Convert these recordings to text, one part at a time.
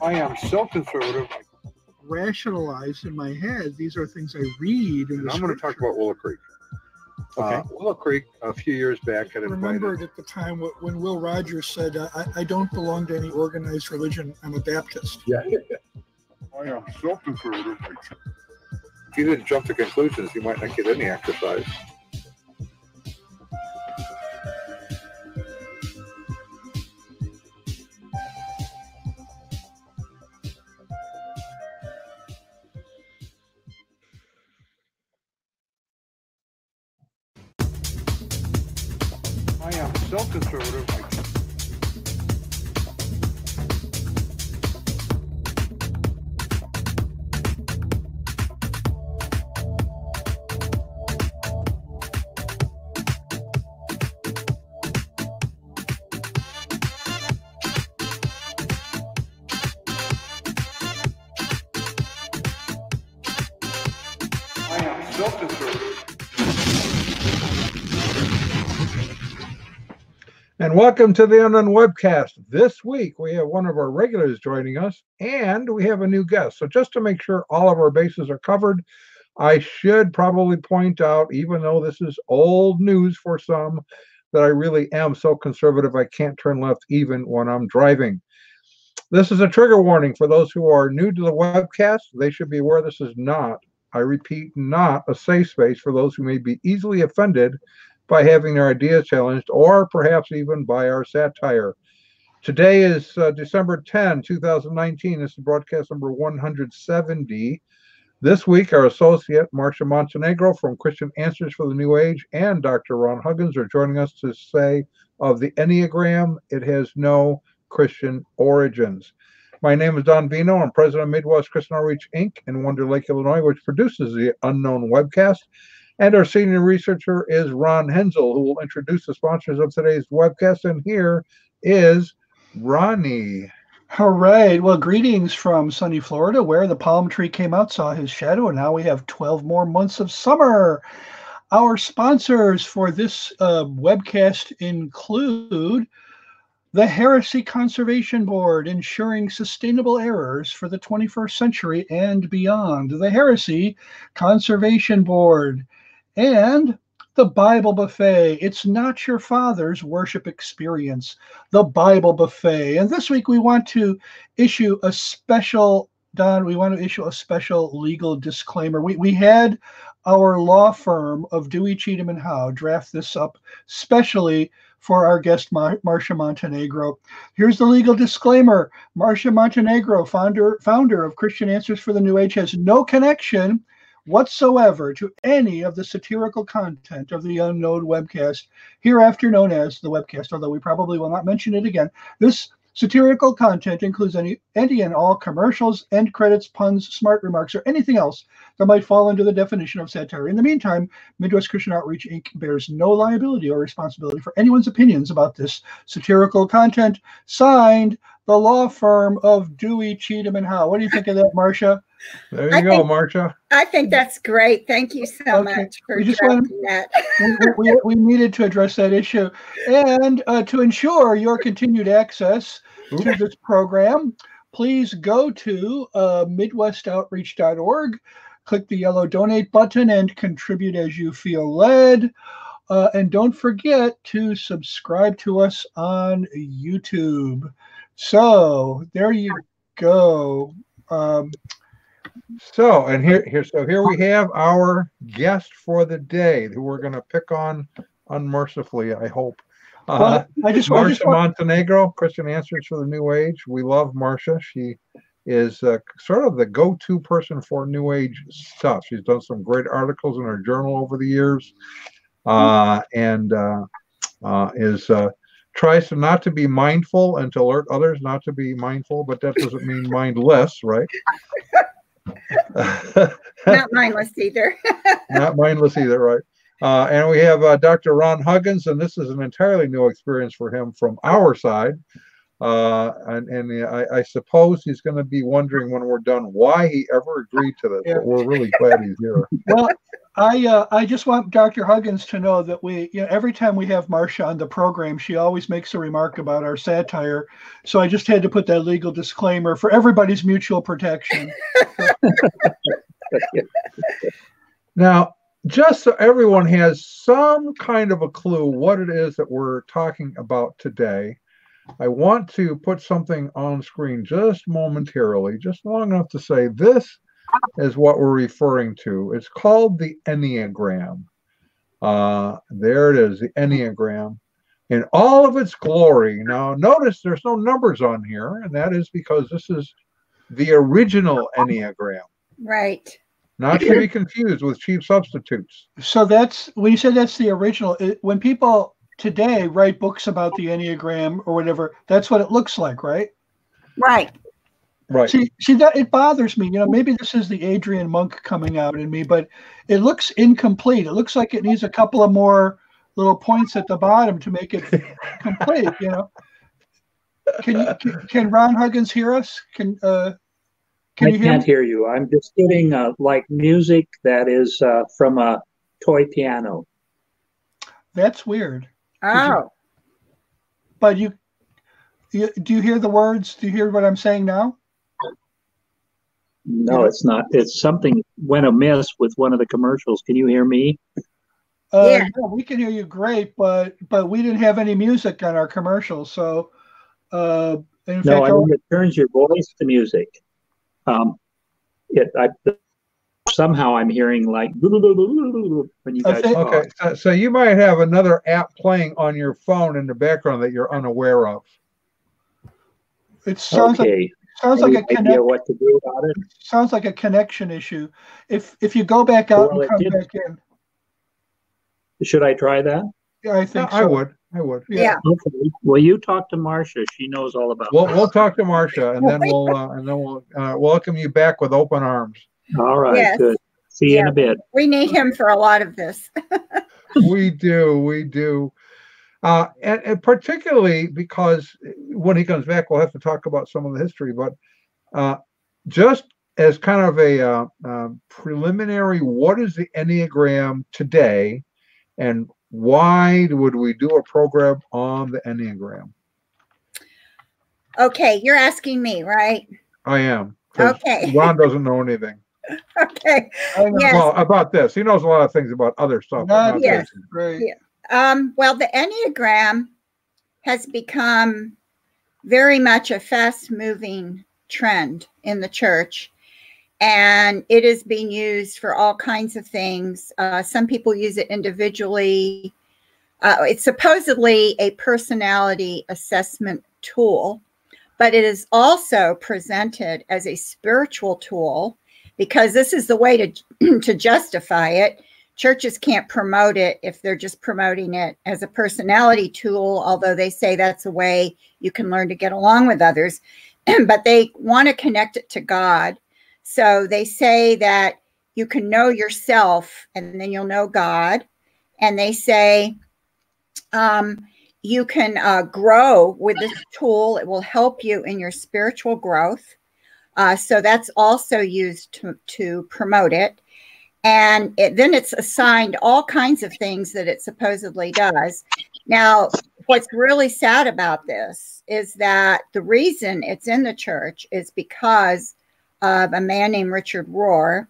I am so conservative. Rationalize in my head. These are things I read in the I'm going to talk about Willow Creek. Okay. Willow Creek, a few years back, had remembered at the time when Will Rogers said, I don't belong to any organized religion. I'm a Baptist. Yeah. I am so conservative. If you didn't jump to conclusions, you might not get any exercise. I am so conservative. And welcome to the Unknown Webcast. This week, we have one of our regulars joining us, and we have a new guest. So just to make sure all of our bases are covered, I should probably point out, even though this is old news for some, that I really am so conservative I can't turn left even when I'm driving. This is a trigger warning for those who are new to the webcast. They should be aware this is not, I repeat, not a safe space for those who may be easily offended by having their ideas challenged, or perhaps even by our satire. Today is December 10, 2019. This is broadcast number 170. This week, our associate, Marcia Montenegro from Christian Answers for the New Age, and Dr. Ron Huggins are joining us to say of the Enneagram, it has no Christian origins. My name is Don Vino. I'm president of Midwest Christian Outreach, Inc. in Wonder Lake, Illinois, which produces the Unknown Webcast. And our senior researcher is Ron Hensel, who will introduce the sponsors of today's webcast. And here is Ronnie. All right. Well, greetings from sunny Florida, where the palm tree came out, saw his shadow, and now we have 12 more months of summer. Our sponsors for this webcast include the Heresy Conservation Board, ensuring sustainable errors for the 21st century and beyond. The Heresy Conservation Board. And the Bible Buffet. It's not your father's worship experience. The Bible Buffet. And this week we want to issue a special, Don, we want to issue a special legal disclaimer. We had our law firm of Dewey, Cheatham, and Howe draft this up specially for our guest, Marcia Montenegro. Here's the legal disclaimer. Marcia Montenegro, founder of Christian Answers for the New Age, has no connection whatsoever to any of the satirical content of the Unknown Webcast, hereafter known as the Webcast, although we probably will not mention it again. This satirical content includes any and all commercials, end credits, puns, smart remarks, or anything else that might fall under the definition of satire. In the meantime, Midwest Christian Outreach, Inc. bears no liability or responsibility for anyone's opinions about this satirical content. Signed, the law firm of Dewey, Cheatham, and Howe. What do you think of that, Marcia? There you go, Marcia. I think that's great. Thank you so much for addressing that. we needed to address that issue. And to ensure your continued access to this program, please go to midwestoutreach.org, click the yellow donate button, and contribute as you feel led. And don't forget to subscribe to us on YouTube. So there you go. So here we have our guest for the day, who we're going to pick on unmercifully, I hope. Marcia Montenegro, Christian Answers for the New Age. We love Marcia. She is sort of the go-to person for New Age stuff. She's done some great articles in her journal over the years, and tries to not to be mindful and to alert others not to be mindful, but that doesn't mean mindless, right? Not mindless either. Not mindless either, right? And we have Dr. Ron Huggins, and this is an entirely new experience for him from our side. I suppose he's going to be wondering when we're done why he ever agreed to this, but we're really glad he's here. Well, I just want Dr. Huggins to know that every time we have Marcia on the program, she always makes a remark about our satire. So I just had to put that legal disclaimer for everybody's mutual protection. Now, just so everyone has some kind of a clue what it is that we're talking about today, I want to put something on screen just momentarily, just long enough to say this is what we're referring to. It's called the Enneagram. There it is, the Enneagram in all of its glory. Now, notice there's no numbers on here, and that is because this is the original Enneagram. Right. Not to be confused with cheap substitutes. So that's when you said that's the original. When people today write books about the Enneagram or whatever, that's what it looks like, right? Right. Right. See that it bothers me. Maybe this is the Adrian Monk coming out in me, but it looks incomplete. It looks like it needs a couple of more little points at the bottom to make it complete. Can Ron Huggins hear us? Can I can't hear you. I'm just getting like music that is from a toy piano. That's weird. Oh. But do you hear the words? Do you hear what I'm saying now? No, it's not. It's something went amiss with one of the commercials. Can you hear me? Yeah. No, we can hear you great, but we didn't have any music on our commercial. So, in fact, it turns your voice to music. Somehow I'm hearing like when you guys talk. Okay, so you might have another app playing on your phone in the background that you're unaware of. It sounds like a idea what to do about it? Sounds like a connection issue. If you go back out and come back in. Should I try that? Yeah, I think so. I would. Yeah. Okay. Well, you talk to Marcia. She knows all about. We'll talk to Marcia, and then we'll welcome you back with open arms. All right. Yes. Good. See you in a bit. We need him for a lot of this. We do. And particularly because when he comes back, we'll have to talk about some of the history. But just as kind of a preliminary, what is the Enneagram today, and why would we do a program on the Enneagram? Okay, you're asking me, right? I am. Okay. Ron doesn't know anything. Okay. Yes. Well, about this, he knows a lot of things about other stuff. Yes. Great. Yeah. Well, the Enneagram has become very much a fast-moving trend in the church, and it is being used for all kinds of things. Some people use it individually. It's supposedly a personality assessment tool, but it is also presented as a spiritual tool because this is the way to justify it. Churches can't promote it if they're just promoting it as a personality tool, although they say that's a way you can learn to get along with others. But they want to connect it to God. So they say that you can know yourself and then you'll know God. And they say you can grow with this tool. It will help you in your spiritual growth. So that's also used to promote it. And then it's assigned all kinds of things that it supposedly does. Now, what's really sad about this is that the reason it's in the church is because of a man named Richard Rohr,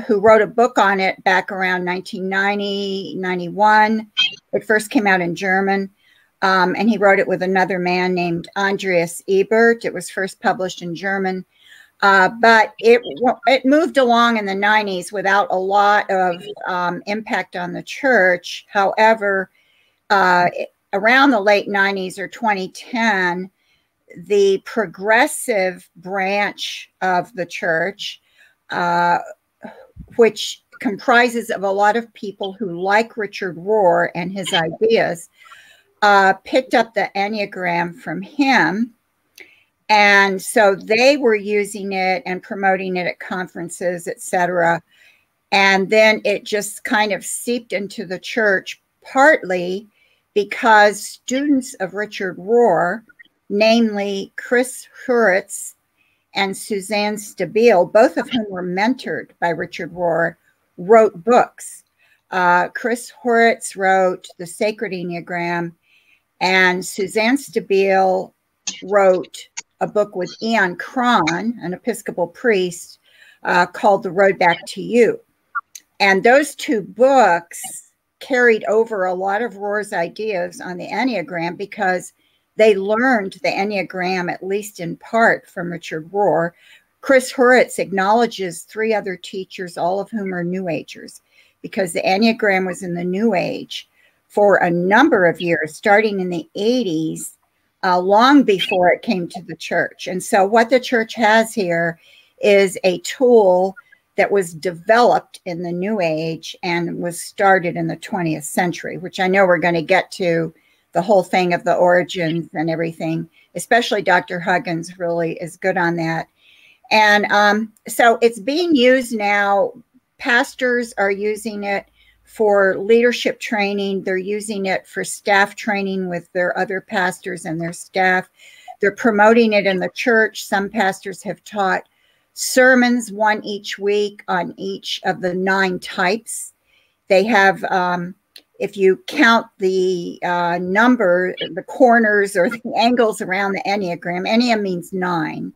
who wrote a book on it back around 1990, 91. It first came out in German, and he wrote it with another man named Andreas Ebert. It was first published in German. But it moved along in the 90s without a lot of impact on the church. However, around the late 90s or 2010, the progressive branch of the church, which comprises of a lot of people who like Richard Rohr and his ideas, picked up the Enneagram from him. And so they were using it and promoting it at conferences, etc. And then it just kind of seeped into the church, partly because students of Richard Rohr, namely Chris Hurwitz and Suzanne Stabile, both of whom were mentored by Richard Rohr, wrote books. Chris Horitz wrote The Sacred Enneagram, and Suzanne Stabile wrote a book with Ian Cron, an Episcopal priest, called The Road Back to You. And those two books carried over a lot of Rohr's ideas on the Enneagram because they learned the Enneagram, at least in part, from Richard Rohr. Chris Horitz acknowledges 3 other teachers, all of whom are New Agers, because the Enneagram was in the New Age for a number of years, starting in the 80s, long before it came to the church. And so what the church has here is a tool that was developed in the New Age and was started in the 20th century, which I know we're going to get to the whole thing of the origins and everything, especially Dr. Huggins really is good on that. And so it's being used now. Pastors are using it for leadership training. They're using it for staff training with their other pastors and their staff. They're promoting it in the church. Some pastors have taught sermons, 1 each week, on each of the 9 types. They have, if you count the number, the corners or the angles around the Enneagram, Enneagram means 9.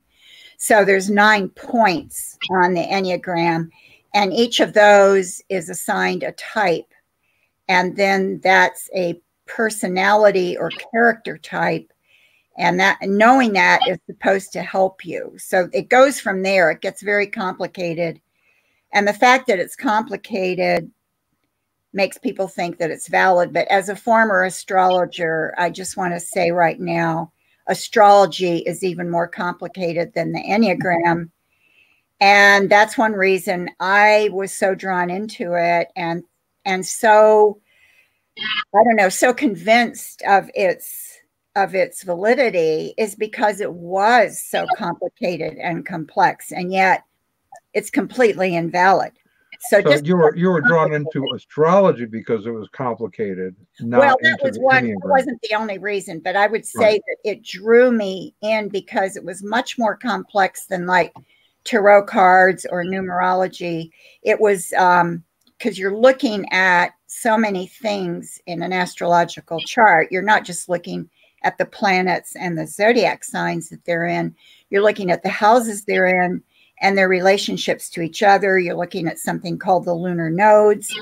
So there's 9 points on the Enneagram, and each of those is assigned a type. And then that's a personality or character type. And that, knowing that is supposed to help you. So it goes from there. It gets very complicated. And the fact that it's complicated makes people think that it's valid. But as a former astrologer, I just want to say right now, astrology is even more complicated than the Enneagram. And that's one reason I was so drawn into it and so, I don't know, so convinced of its validity, is because it was so complicated and complex, and yet it's completely invalid. So just you were drawn into astrology because it was complicated. Well, that was one. It wasn't the only reason, but I would say that it drew me in because it was much more complex than like tarot cards or numerology. It was because you're looking at so many things in an astrological chart. You're not just looking at the planets and the zodiac signs that they're in. You're looking at the houses they're in and their relationships to each other. You're looking at something called the lunar nodes.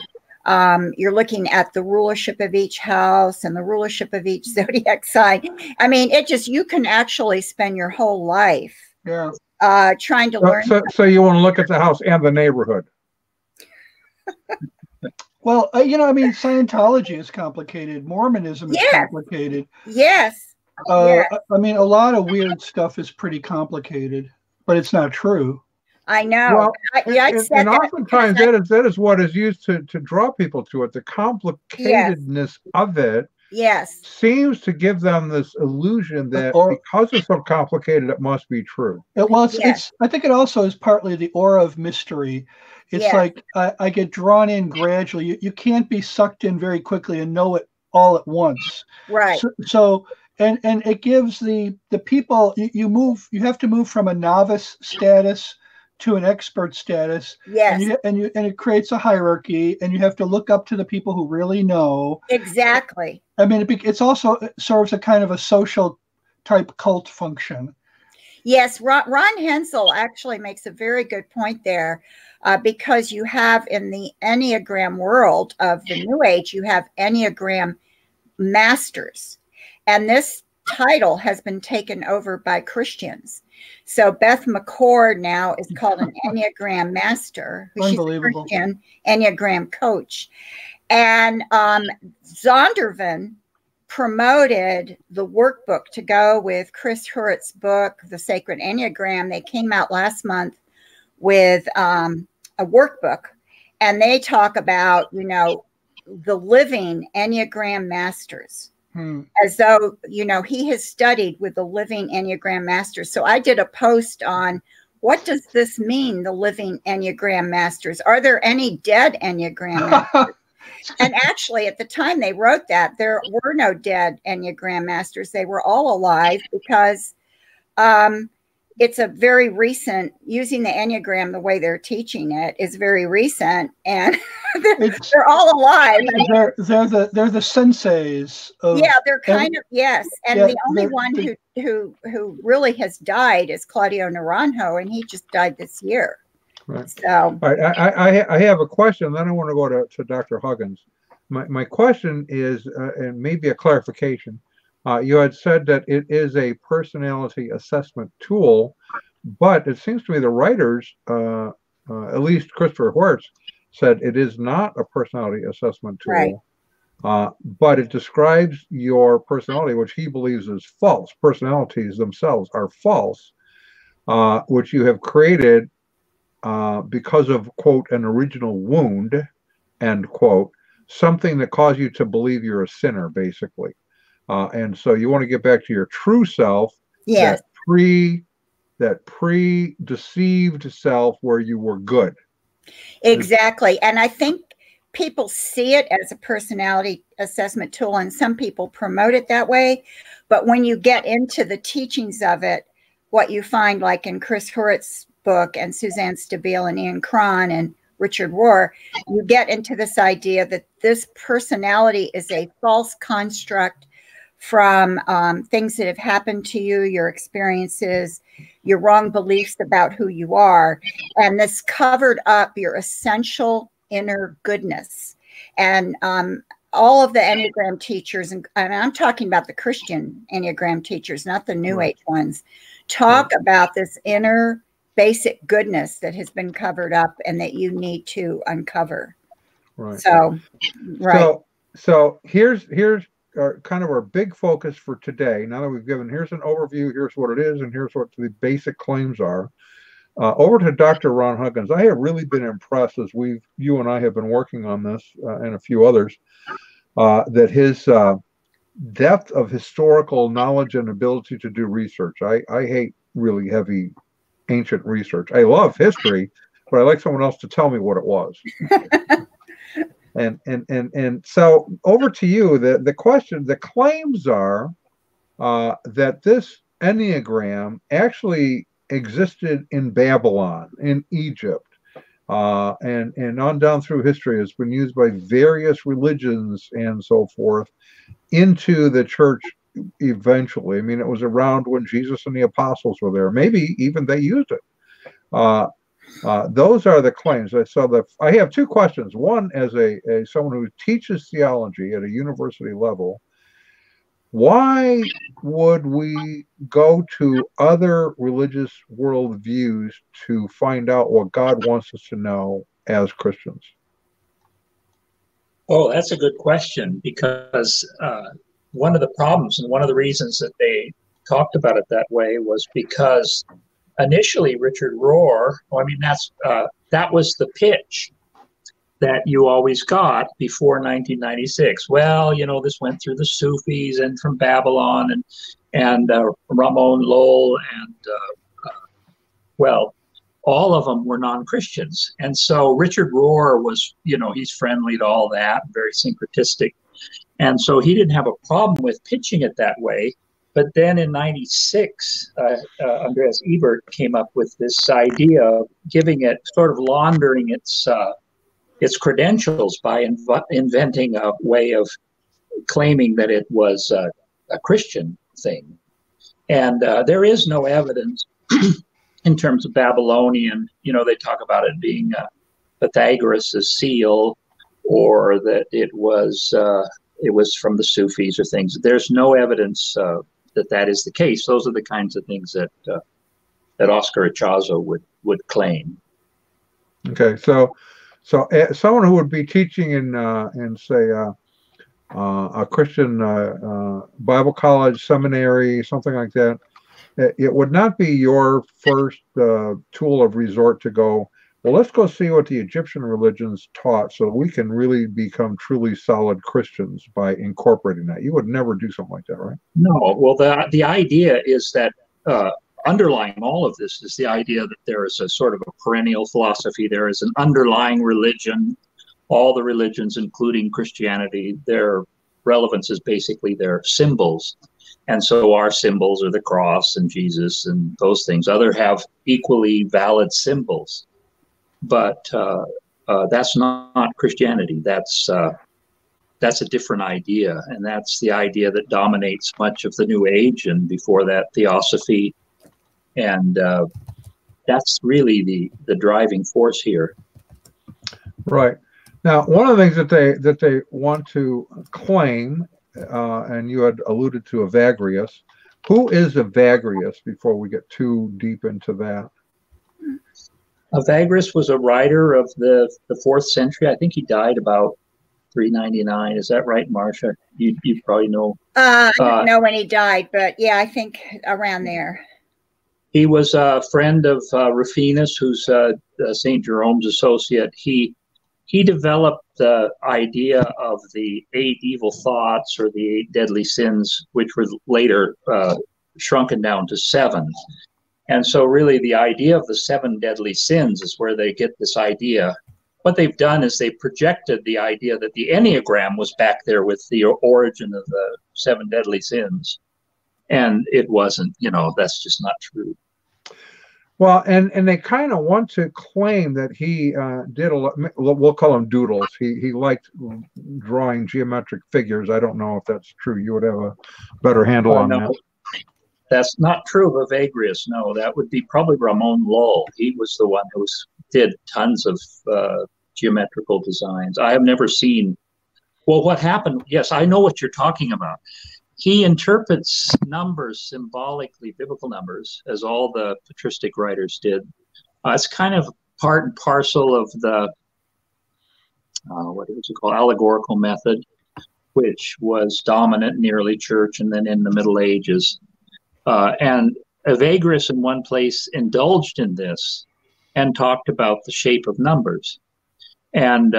You're looking at the rulership of each house and the rulership of each zodiac sign. I mean, it just, you can actually spend your whole life trying to learn. So you want to look at the house and the neighborhood. Well, you know, I mean, Scientology is complicated. Mormonism is complicated. Yes. I mean, a lot of weird stuff is pretty complicated, but it's not true. I know. Well, and oftentimes that is what is used to draw people to it. The complicatedness of it seems to give them this illusion that because it's so complicated, it must be true. Well, I think it also is partly the aura of mystery. It's like I get drawn in gradually. You can't be sucked in very quickly and know it all at once. Right. So and it gives the people, you have to move from a novice status to an expert status. Yes. And it creates a hierarchy, and you have to look up to the people who really know. Exactly. I mean, it serves a kind of a social type cult function. Yes, Ron Hensel actually makes a very good point there, because you have in the Enneagram world of the New Age, you have Enneagram masters. And this title has been taken over by Christians. So Beth McCord now is called an Enneagram master. Unbelievable. She's a Christian Enneagram coach. And Zondervan promoted the workbook to go with Chris Huritz's book, The Sacred Enneagram. They came out last month with a workbook, and they talk about, you know, the living Enneagram masters. As though, you know, he has studied with the living Enneagram masters. So I did a post on what does this mean, the living Enneagram masters? Are there any dead Enneagram masters? And actually, at the time they wrote that, there were no dead Enneagram masters. They were all alive because it's a very recent, using the Enneagram the way they're teaching it is very recent, and they're all alive. They're the senseis of, yeah, they're kind of, yes. And yeah, the only one who really has died is Claudio Naranjo, and he just died this year. Right. So I have a question, then I want to go to Dr. Huggins. My question is, and maybe a clarification. You had said that it is a personality assessment tool, but it seems to me the writers, at least Christopher Hortz, said it is not a personality assessment tool, right. But it describes your personality, which he believes is false. Personalities themselves are false, which you have created because of, quote, an original wound, end quote, something that caused you to believe you're a sinner, basically. And so you want to get back to your true self, yes. that pre-deceived self where you were good. Exactly. And I think people see it as a personality assessment tool, and some people promote it that way. But when you get into the teachings of it, what you find, like in Chris Hurwitz's book and Suzanne Stabile and Ian Cron and Richard Rohr, you get into this idea that this personality is a false construct from things that have happened to you, your experiences, your wrong beliefs about who you are. And this covered up your essential inner goodness. And all of the Enneagram teachers, and I'm talking about the Christian Enneagram teachers, not the New Age ones, talk about this inner basic goodness that has been covered up and that you need to uncover. Right. So, right. So here's kind of our big focus for today. Now that we've given, here's an overview, here's what it is, and here's what the basic claims are. Over to Dr. Ron Huggins. I have really been impressed as you and I have been working on this and a few others, that his depth of historical knowledge and ability to do research. I hate really heavy ancient research. I love history, but I like someone else to tell me what it was. And so over to you. The claims are that this Enneagram actually existed in Babylon, in Egypt, and on down through history has been used by various religions and so forth into the church eventually. I mean, it was around when Jesus and the apostles were there. Maybe even they used it. Those are the claims. So I have two questions. One, as someone who teaches theology at a university level, why would we go to other religious worldviews to find out what God wants us to know as Christians? Oh, that's a good question, because one of the problems and one of the reasons that they talked about it that way was because initially Richard Rohr, that was the pitch that you always got before 1996. Well, this went through the Sufis and from Babylon and Ramon Lowell and all of them were non-Christians. And so Richard Rohr was, he's friendly to all that, very syncretistic. And so he didn't have a problem with pitching it that way. But then in 96, Andreas Ebert came up with this idea of giving it, sort of laundering its credentials by inventing a way of claiming that it was a Christian thing. And there is no evidence in terms of Babylonian. They talk about it being Pythagoras' seal, or that it was from the Sufis or things. There's no evidence that is the case. Those are the kinds of things that Oscar Ichazo would claim. Okay, so someone who would be teaching in say a Christian Bible college, seminary, something like that, it would not be your first tool of resort to go, well, let's go see what the Egyptian religions taught so we can really become truly solid Christians by incorporating that. You would never do something like that, right? No. Well, the idea is that underlying all of this is the idea that there is a sort of a perennial philosophy. There is an underlying religion. All the religions, including Christianity, their relevance is basically their symbols. And so our symbols are the cross and Jesus and those things. Others have equally valid symbols, but that's not Christianity. That's a different idea, and that's the idea that dominates much of the New Age, and before that, Theosophy, and that's really the driving force here. Right. Now, one of the things that they want to claim, and you had alluded to Evagrius. Who is Evagrius before we get too deep into that? Evagrius was a writer of the 4th century. I think he died about 399. Is that right, Marcia? You probably know. I don't know when he died, but yeah, I think around there. He was a friend of Rufinus, who's St. Jerome's associate. He developed the idea of the 8 evil thoughts, or the 8 deadly sins, which were later shrunken down to 7. And so really the idea of the 7 deadly sins is where they get this idea. What they've done is they projected the idea that the Enneagram was back there with the origin of the 7 deadly sins. And it wasn't, that's just not true. Well, and they kind of want to claim that he did a lot, we'll call them doodles. He liked drawing geometric figures. I don't know if that's true. You would have a better handle on that. That's not true of Evagrius. No, that would be probably Ramon Lull. He was the one who did tons of geometrical designs. I have never seen. Well, what happened? Yes, I know what you're talking about. He interprets numbers symbolically, biblical numbers, as all the patristic writers did. It's kind of part and parcel of the, what is it called, allegorical method, which was dominant in the early church and then in the Middle Ages. And Evagrius in one place indulged in this and talked about the shape of numbers, and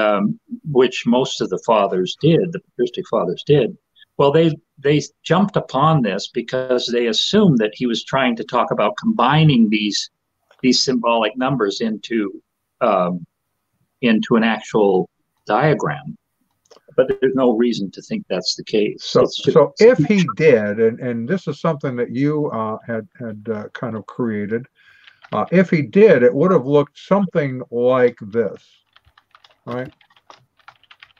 which most of the fathers did, the patristic fathers did. Well, they jumped upon this because they assumed that he was trying to talk about combining these symbolic numbers into an actual diagram. But there's no reason to think that's the case. So if he did, and this is something that you had kind of created, if he did, it would have looked something like this, right?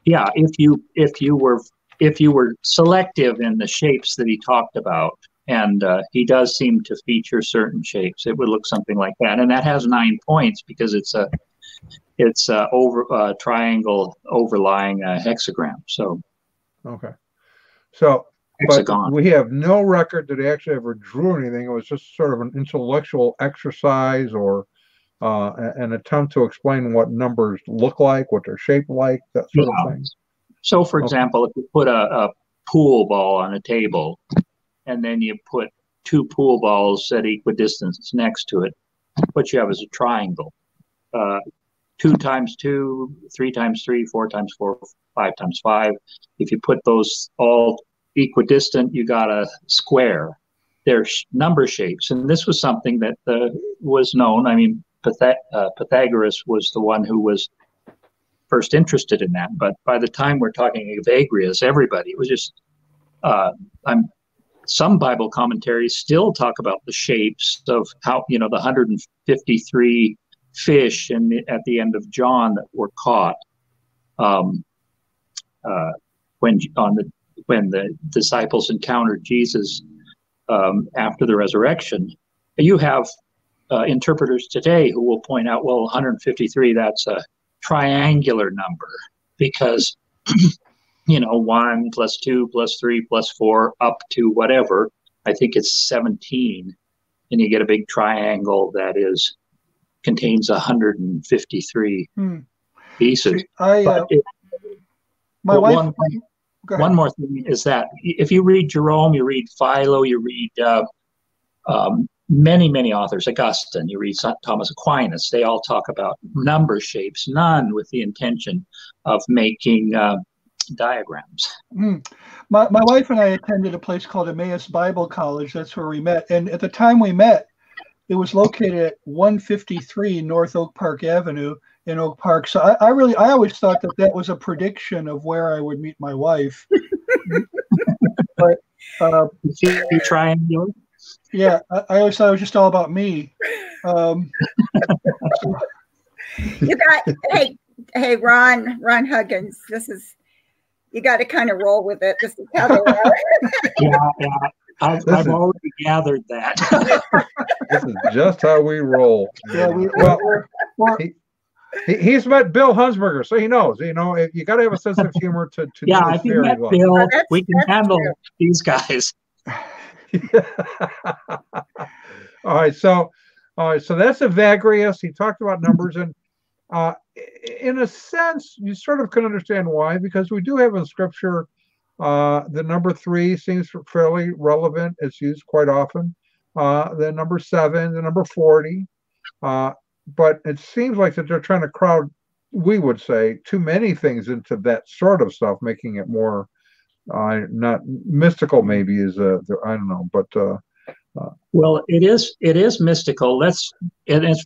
Yeah, if you were selective in the shapes that he talked about, and he does seem to feature certain shapes, it would look something like that. And that has 9 points because it's a triangle overlying a hexagram. So okay, so hexagon. But we have no record that he actually ever drew anything. It was just sort of an intellectual exercise or an attempt to explain what numbers look like, what they're shaped like, that sort of thing. So, for example, if you put a pool ball on a table, and then you put 2 pool balls at equidistance next to it, what you have is a triangle. 2 times 2, 3 times 3, 4 times 4, 5 times 5. If you put those all equidistant, you got a square. They're number shapes, and this was something that was known. I mean, Pythagoras was the one who was first interested in that, but by the time we're talking Evagrius, everybody, it was just some Bible commentaries still talk about the shapes of how, the 153 fish at the end of John that were caught when the disciples encountered Jesus after the resurrection. You have interpreters today who will point out, well, 153, that's a triangular number because 1 plus 2 plus 3 plus 4 up to whatever, I think it's 17, and you get a big triangle that contains 153 pieces. One more thing is that if you read Jerome, you read Philo, you read many authors, Augustine, you read Thomas Aquinas, they all talk about number shapes, none with the intention of making diagrams. My wife and I attended a place called Emmaus Bible College. That's where we met. And at the time we met, it was located at 153 North Oak Park Avenue in Oak Park. So I always thought that was a prediction of where I would meet my wife. But Is he triangular? Yeah, I always thought it was just all about me. You got, hey, Ron Huggins. You got to kind of roll with it. This is how they are. Yeah. I've already gathered that. This is just how we roll. Yeah, he's met Bill Hunsberger, so he knows. You know, you got to have a sense of humor to yeah, do this if you met well. Bill, we can handle these guys. All right, so that's Evagrius. He talked about numbers, and in a sense, you sort of can understand why, because we do have in Scripture the number 3 seems fairly relevant. It's used quite often. The number 7, the number 40, but it seems like that they're trying to crowd, we would say, too many things into that sort of stuff, making it more not mystical. Maybe is I don't know, but. Well, it is mystical. It's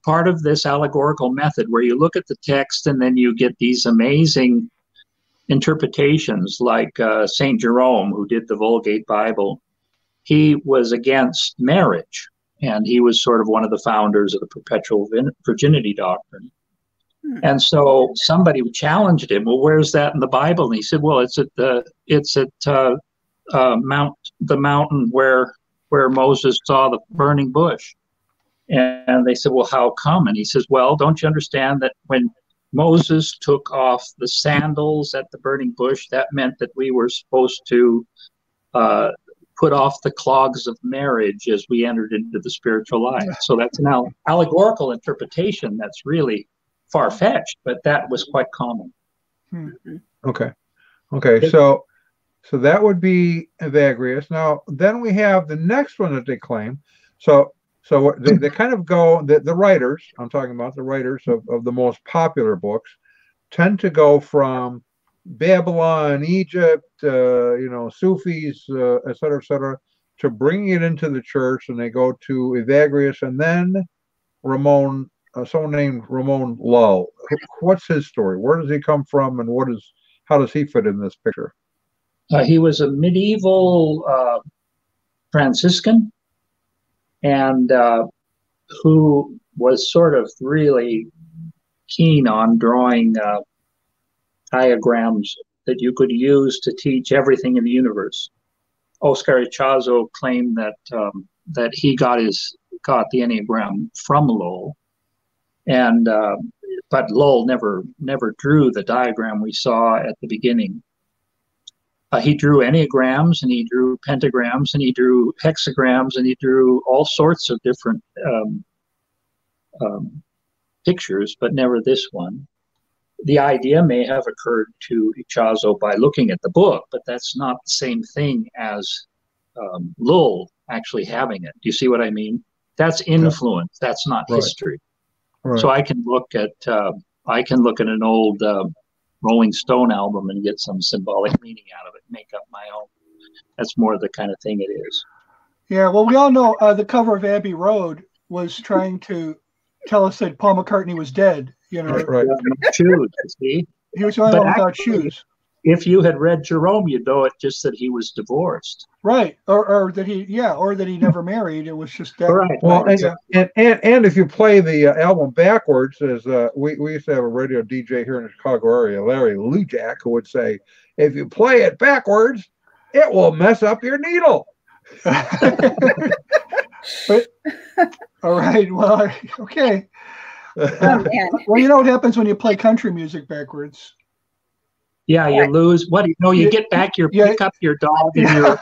part of this allegorical method where you look at the text and then you get these amazing interpretations, like St. Jerome, who did the Vulgate Bible. He was against marriage, and he was sort of one of the founders of the perpetual virginity doctrine. And so somebody challenged him, well, where's that in the Bible? And he said, well, it's at the mountain where Moses saw the burning bush. And they said, well, how come? And he says, well, don't you understand that when Moses took off the sandals at the burning bush, that meant that we were supposed to put off the clogs of marriage as we entered into the spiritual life. So that's an allegorical interpretation that's really far-fetched, but that was quite common. Okay. So that would be Evagrius. Now, then we have the next one that they claim. So they kind of go, the writers, I'm talking about the writers of the most popular books, tend to go from Babylon, Egypt, Sufis, et cetera, to bringing it into the church, and they go to Evagrius, and then Ramon, someone named Ramon Lull. What's his story? Where does he come from, and how does he fit in this picture? He was a medieval Franciscan, and who was sort of really keen on drawing diagrams that you could use to teach everything in the universe. Oscar Ichazo claimed that he got the Enneagram from Lowell, and but Lowell never drew the diagram we saw at the beginning. He drew Enneagrams, and he drew pentagrams, and he drew hexagrams, and he drew all sorts of different pictures, but never this one. The idea may have occurred to Ichazo by looking at the book, but that's not the same thing as Lowell actually having it. Do you see what I mean? That's influence. That's not history. Right. So I can look at an old Rolling Stone album and get some symbolic meaning out of it, make up my own. That's more the kind of thing it is. Yeah, well, we all know the cover of Abbey Road was trying to tell us that Paul McCartney was dead. Right. Shoes, see? He was the only one without shoes. If you had read Jerome, you'd know it just that he was divorced. Right, or that he never married. It was just that. Right. Well, and if you play the album backwards, as we used to have a radio DJ here in the Chicago area, Larry Lujak, who would say, if you play it backwards, it will mess up your needle. But, all right. Well, okay. Well, you know what happens when you play country music backwards? Yeah, you lose. What do you know? You get back your pick up your dog and your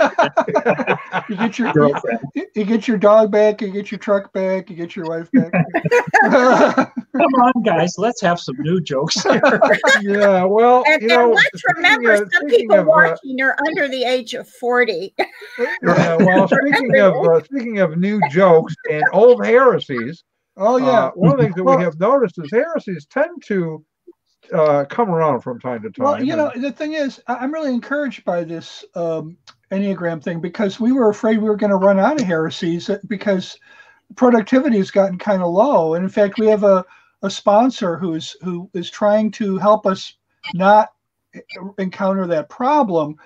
you get your dog back. You get your truck back. You get your wife back. Come on, guys, let's have some new jokes here. Yeah, well, and let's remember, some people watching are under the age of 40. Yeah, well, speaking of new jokes and old heresies. Oh yeah, one of the things that we have noticed is heresies tend to come around from time to time. Well, the thing is, I'm really encouraged by this Enneagram thing, because we were afraid we were going to run out of heresies because productivity has gotten kind of low. And in fact, we have a sponsor who is trying to help us not encounter that problem,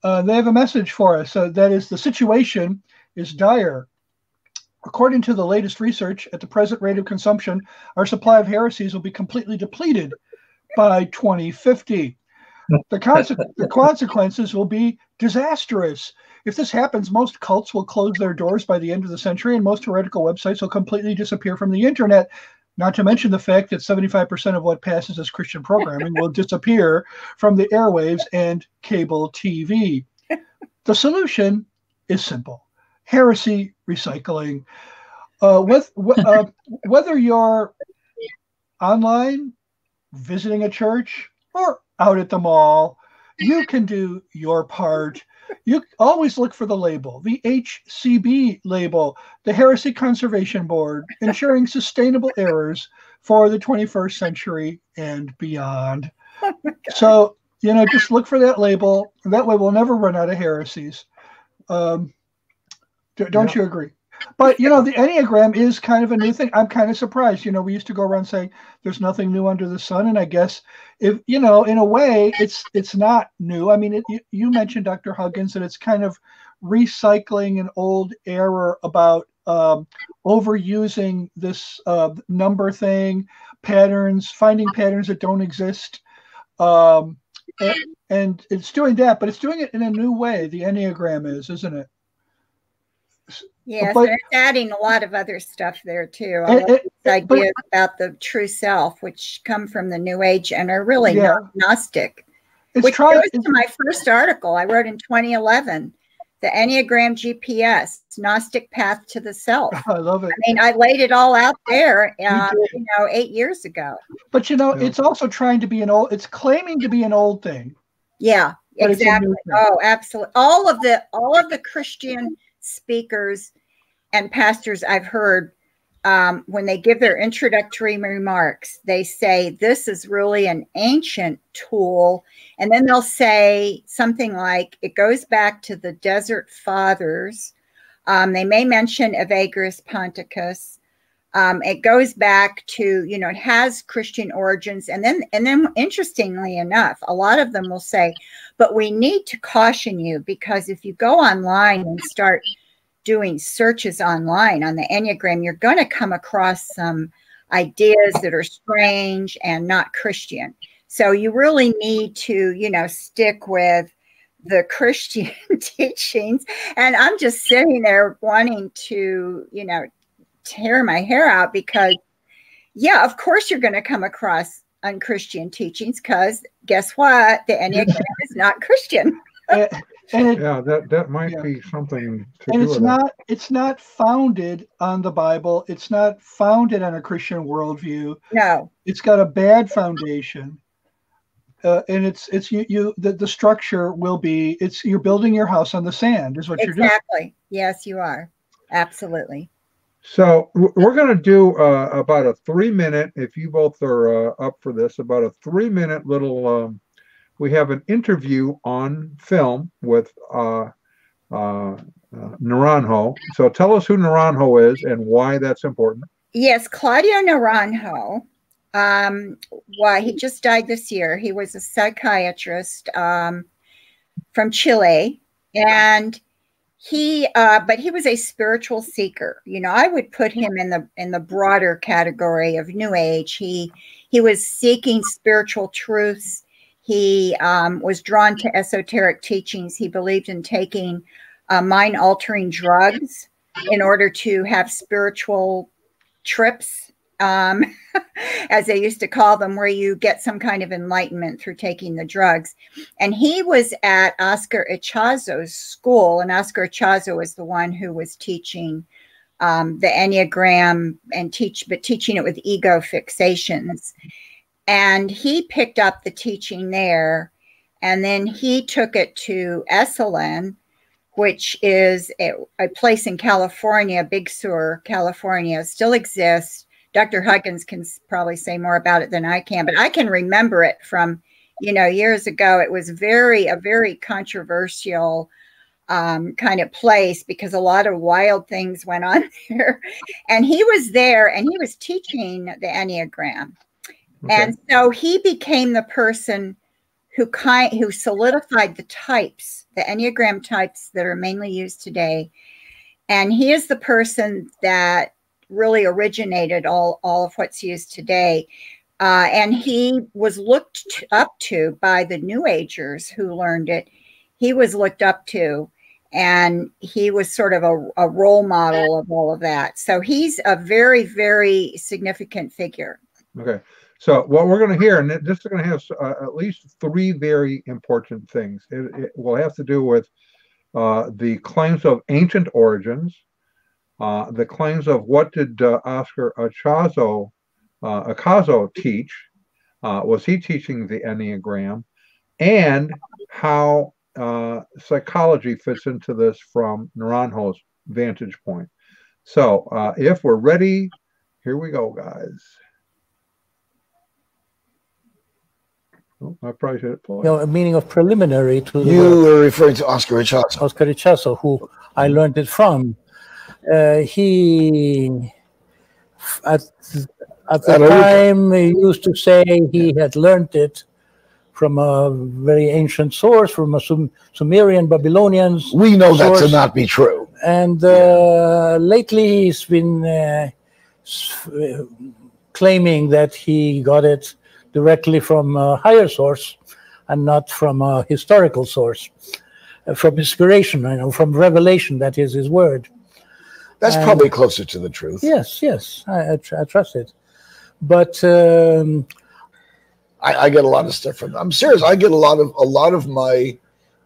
they have a message for us. That is, the situation is dire. According to the latest research, at the present rate of consumption, our supply of heresies will be completely depleted by 2050. The consequences will be disastrous. If this happens, most cults will close their doors by the end of the century, and most heretical websites will completely disappear from the internet. Not to mention the fact that 75% of what passes as Christian programming will disappear from the airwaves and cable TV. The solution is simple: heresy recycling. Whether you're online, visiting a church, or out at the mall, you can do your part. You always look for the label, the HCB label, the Heresy Conservation Board, ensuring sustainable errors for the 21st century and beyond. So, just look for that label. That way we'll never run out of heresies. Don't you agree? But, the Enneagram is kind of a new thing. I'm kind of surprised. We used to go around saying there's nothing new under the sun. And I guess, if in a way, it's not new. I mean, you mentioned, Dr. Huggins, that it's kind of recycling an old error about overusing this number thing, patterns, finding patterns that don't exist. And it's doing that, but it's doing it in a new way. The Enneagram isn't it? Yes, but it's adding a lot of other stuff there too. All these ideas about the true self, which come from the New Age and are really not Gnostic. Which goes to my first article I wrote in 2011, the Enneagram GPS, Gnostic Path to the Self. I love it. I mean, I laid it all out there, 8 years ago. But it's also trying to be it's claiming to be an old thing. Yeah, exactly. Oh, absolutely. All of the Christian speakers and pastors I've heard, when they give their introductory remarks, they say this is really an ancient tool, and then they'll say something like it goes back to the Desert Fathers. They may mention Evagrius Ponticus. It goes back to, it has Christian origins, and then interestingly enough, a lot of them will say, but we need to caution you, because if you go online and start doing searches online on the Enneagram, you're going to come across some ideas that are strange and not Christian. So you really need to, stick with the Christian teachings. And I'm just sitting there wanting to, tear my hair out, because, of course you're going to come across unchristian teachings, because guess what? The Enneagram is not Christian. That might be something to do with it. It's not founded on the Bible. It's not founded on a Christian worldview. No, it's got a bad foundation, and the structure will be you're building your house on the sand is what you're doing. Exactly. Yes, you are. Absolutely. So we're going to do about a 3-minute, if you both are up for this, about a 3-minute little. We have an interview on film with Naranjo. So tell us who Naranjo is and why that's important. Yes, Claudio Naranjo. He just died this year. He was a psychiatrist from Chile, and but he was a spiritual seeker. I would put him in the broader category of New Age. He was seeking spiritual truths. He was drawn to esoteric teachings. He believed in taking mind-altering drugs in order to have spiritual trips, as they used to call them, where you get some kind of enlightenment through taking the drugs. And he was at Oscar Ichazo's school, and Oscar Ichazo was the one who was teaching the Enneagram and teaching it with ego fixations. And he picked up the teaching there, and then he took it to Esalen, which is a place in California, Big Sur, California, still exists. Dr. Huggins can probably say more about it than I can, but I can remember it from, years ago. It was a very controversial kind of place, because a lot of wild things went on there. And he was there, and he was teaching the Enneagram. Okay. And so he became the person who solidified the types, the Enneagram types that are mainly used today. And he is the person that really originated all of what's used today. And he was looked up to by the New Agers who learned it. He was looked up to, and he was sort of a role model of all of that. So he's a very, very significant figure. Okay. So what we're going to hear, and this is going to have at least 3 very important things. It will have to do with the claims of ancient origins, the claims of what did Oscar Acaso teach? Was he teaching the Enneagram? And how psychology fits into this from Naranjo's vantage point. So if we're ready, here we go, guys. Oh, I probably should have paused. A meaning of preliminary to the You were referring to Oscar Acaso. Oscar Acaso, who I learned it from. He, at the time, he used to say he had learned it from a very ancient source, from a Sumerian, Babylonians. We know source. that to not be true. And lately he's been claiming that he got it directly from a higher source and not from a historical source, from inspiration, from revelation, that is his word. That's probably closer to the truth. Yes, I trust it. But I get a lot of stuff from. I'm serious. I get a lot of my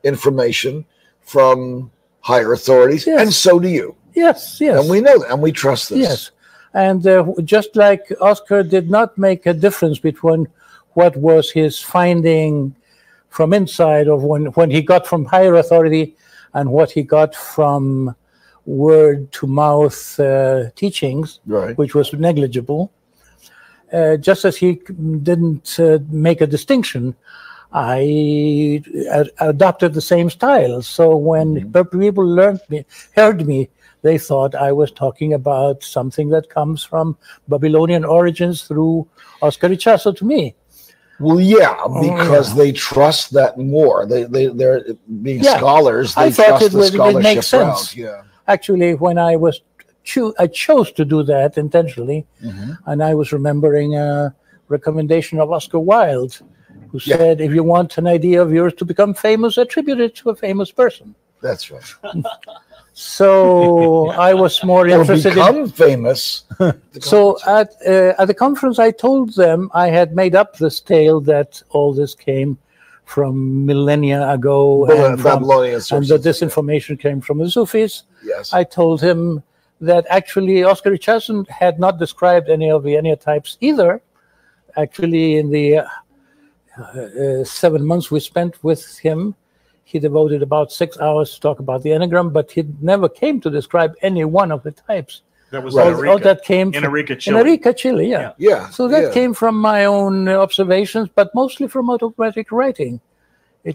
information from higher authorities, yes. And so do you. Yes. And we know that, and we trust this. Yes, and just like Oscar did not make a difference between what was his finding from inside of when he got from higher authority and what he got from word to mouth teachings, right. Which was negligible. Just as he didn't make a distinction, I adopted the same style. So when people heard me, they thought I was talking about something that comes from Babylonian origins through Oscar Acaso to me. Well, yeah, because they trust that more. They're being scholars. They trust the scholarship make sense. Yeah. Actually, when I chose to do that intentionally, and I was remembering a recommendation of Oscar Wilde, who said, if you want an idea of yours to become famous, attribute it to a famous person. That's right. So I was more interested become famous. So at the conference, I told them I had made up this tale that all this came from millennia ago, and that this information came from the Sufis. Yes. I told him that actually Oscar Acaso had not described any of the Enneatypes either. Actually, in the 7 months we spent with him, he devoted about 6 hours to talk about the Enneagram, but he never came to describe any one of the types. That was all that came in from Arica, Chile. In Arica, Chile, yeah. Yeah. So that came from my own observations, but mostly from automatic writing.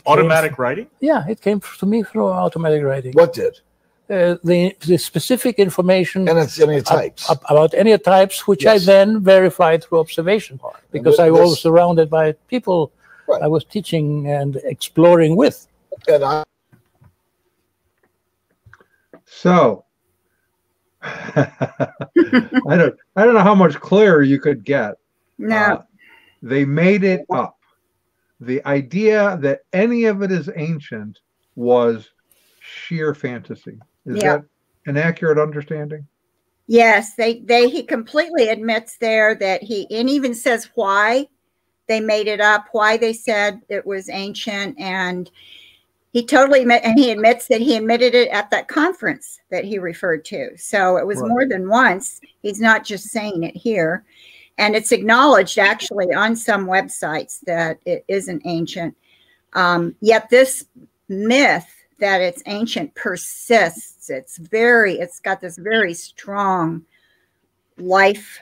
Automatic writing? Yeah, it came to me through automatic writing. What did? The specific information and it's Enneatypes. About Enneatypes, which I then verified through observation, because I was surrounded by people I was teaching and exploring with. And So I don't know how much clearer you could get. No. They made it up. The idea that any of it is ancient was sheer fantasy. Is that an accurate understanding? Yes, he completely admits there that and even says why they made it up, why they said it was ancient, and he totally admits that he admitted it at that conference that he referred to. So it was more than once. He's not just saying it here. And it's acknowledged actually on some websites that it isn't ancient. Yet this myth that it's ancient persists. It's got this very strong life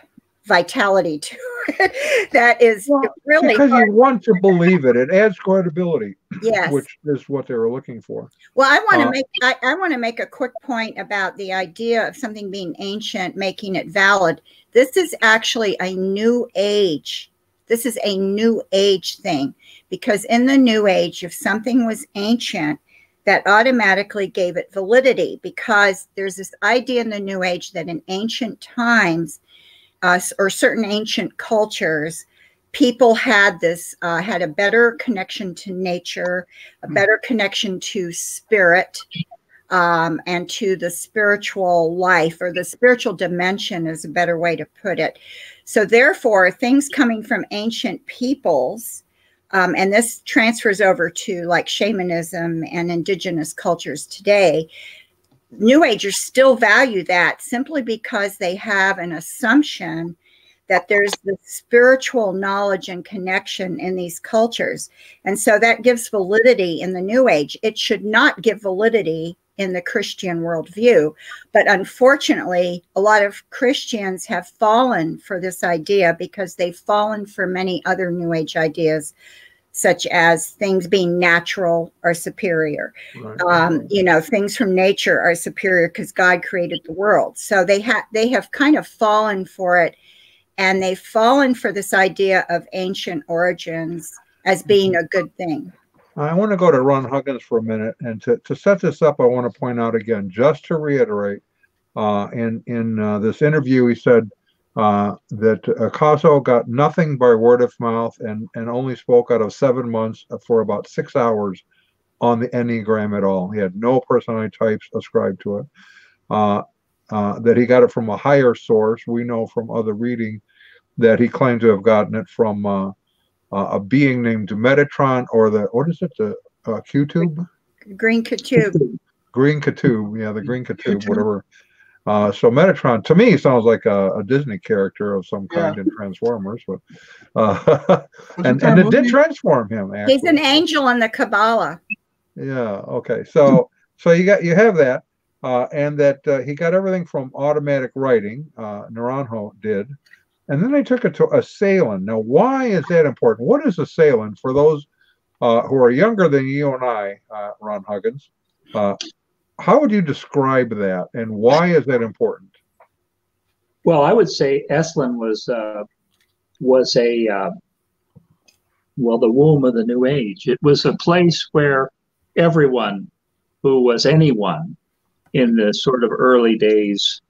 vitality to it that is really because you want to believe it. It adds credibility. Yes, which is what they were looking for. Well, I want to make a quick point about the idea of something being ancient, making it valid. This is actually a new age This is a New Age thing, because in the New Age, if something was ancient, that automatically gave it validity, because there's this idea in the New Age that in ancient times, or certain ancient cultures, people had this, had a better connection to nature, a better connection to spirit, and to the spiritual life, or the spiritual dimension is a better way to put it. So therefore, things coming from ancient peoples, and this transfers over to like shamanism and indigenous cultures today, New Agers still value that simply because they have an assumption that there's the spiritual knowledge and connection in these cultures. And so that gives validity in the New Age. It should not give validity in the Christian worldview. But unfortunately, a lot of Christians have fallen for this idea because they've fallen for many other New Age ideas, such as things being natural are superior. Right. You know, things from nature are superior because God created the world. So they have kind of fallen for it, and they've fallen for this idea of ancient origins as being a good thing. I want to go to Ron Huggins for a minute, and to set this up, I want to point out again, just to reiterate, in this interview, he said that Caso got nothing by word of mouth and only spoke out of 7 months for about 6 hours on the Enneagram at all. He had no personality types ascribed to it. That he got it from a higher source. We know from other reading that he claimed to have gotten it from a being named Metatron, or the, what is it, the Q-tube? Green Q-tube. Green Q-tube, yeah, the Green Q-tube, whatever. So Metatron, to me, sounds like a Disney character of some kind in Transformers, but and it did transform him. Actually, he's an angel in the Kabbalah. Yeah. Okay. So you have that, and that he got everything from automatic writing. Naranjo did, and then they took it to a Salin. Now, why is that important? What is a Salin for those who are younger than you and I, Ron Huggins? How would you describe that, and why is that important? Well, I would say Esalen was a well, the womb of the New Age. It was a place where everyone who was anyone in the sort of early days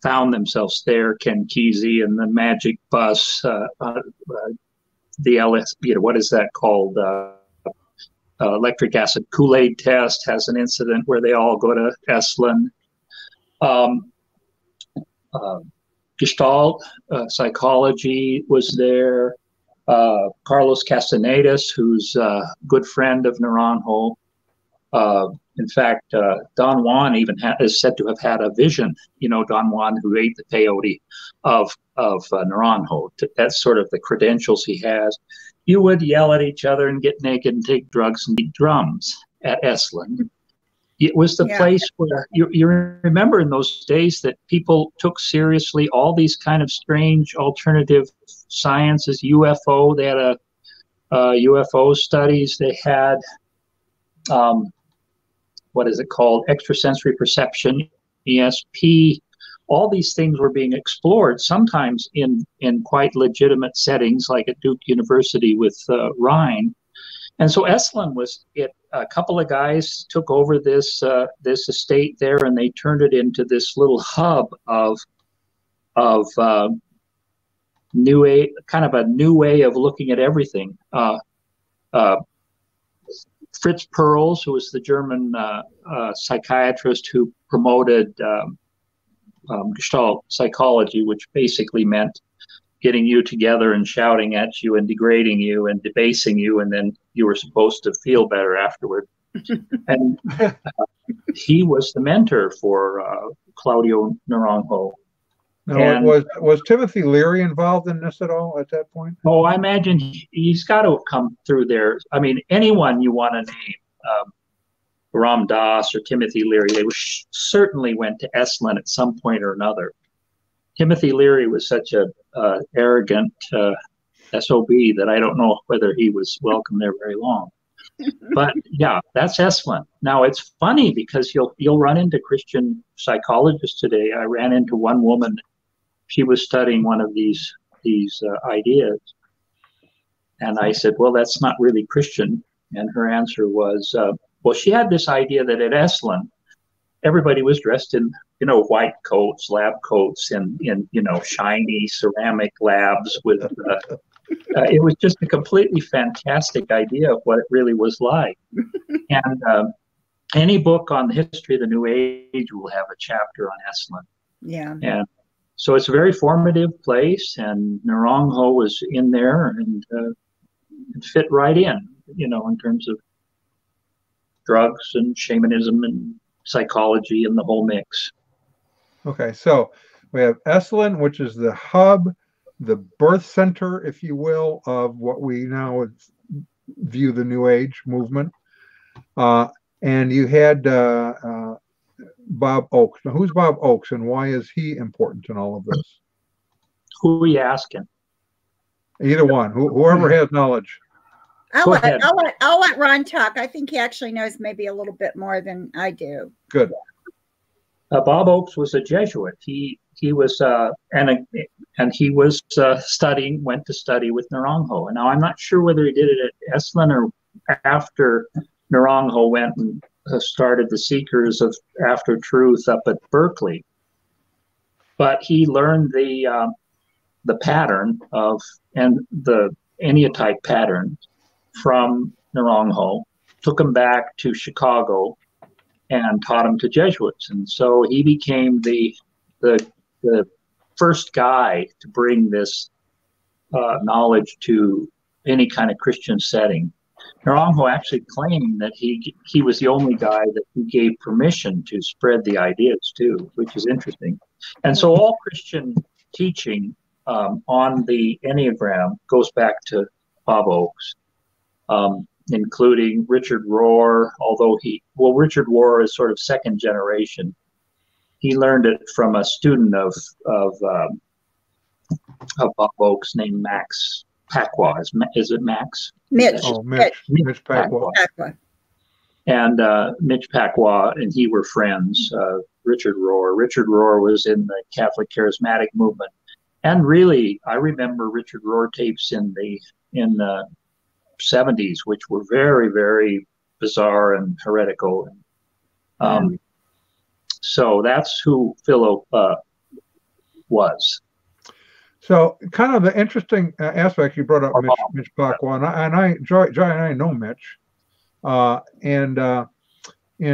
found themselves there. Ken Kesey and the Magic Bus, the LS, what is that called? Electric acid Kool-Aid test has an incident where they all go to Esalen. Gestalt psychology was there. Carlos Castanedas, who's a good friend of Naranjo. In fact, Don Juan even is said to have had a vision. You know, Don Juan, who ate the peyote of Naranjo. That's sort of the credentials he has. You would yell at each other and get naked and take drugs and beat drums at Esalen. It was the place where you remember in those days that people took seriously all these kind of strange alternative sciences, UFO. They had UFO studies. They had, what is it called? Extrasensory perception, ESP. All these things were being explored, sometimes in quite legitimate settings, like at Duke University with Rhine. And so Esalen was it. A couple of guys took over this estate there, and they turned it into this little hub of new age, kind of a new way of looking at everything. Fritz Perls, who was the German psychiatrist who promoted Gestalt psychology, which basically meant getting you together and shouting at you and degrading you and debasing you, and then you were supposed to feel better afterward. And he was the mentor for Claudio Naranjo. Now, and was Timothy Leary involved in this at all at that point? Oh, I imagine he's got to have come through there. I mean, anyone you want to name, Ram Dass or Timothy Leary, they certainly went to Esalen at some point or another. Timothy Leary was such a arrogant SOB that I don't know whether he was welcome there very long. But yeah, that's Esalen. Now it's funny because you'll run into Christian psychologists today. I ran into one woman. She was studying one of these ideas, And I said, well, that's not really Christian. And her answer was, well, she had this idea that at Esalen, everybody was dressed in, white coats, lab coats, and in, shiny ceramic labs with, it was just a completely fantastic idea of what it really was like. And any book on the history of the New Age will have a chapter on Esalen. Yeah. And so it's a very formative place, and Naranjo was in there and it fit right in, in terms of drugs and shamanism and psychology and the whole mix. Okay, so we have Esalen, which is the hub, the birth center, if you will, of what we now view the New Age movement. And you had Bob Oakes. Now, who's Bob Oakes, and why is he important in all of this? Who are you asking? Either one, whoever has knowledge. I'll let Ron talk. I think he actually knows maybe a little bit more than I do. Good. Bob Oakes was a Jesuit. He was and he was studying, went to study with Naranjo. And now I'm not sure whether he did it at Esalen or after Naranjo went and started the Seekers of After Truth up at Berkeley. But he learned the pattern of, and the Enneatype pattern from Naranjo, took him back to Chicago and taught him to Jesuits. And so he became the first guy to bring this knowledge to any kind of Christian setting. Naranjo actually claimed that he was the only guy that he gave permission to spread the ideas to, which is interesting. And so all Christian teaching on the Enneagram goes back to Bob Oakes, including Richard Rohr, although Richard Rohr is sort of second generation. He learned it from a student of Bob Oakes named Max Pacwa. Is it Max? Mitch. Oh, Mitch Pacwa. And Mitch Pacwa and he were friends. Richard Rohr. Richard Rohr was in the Catholic Charismatic movement. And really, I remember Richard Rohr tapes in the 70s, which were very, very bizarre and heretical. So that's who Philo was. So kind of the interesting aspect you brought up, Mitch Pacwa, and Joy and I know Mitch. In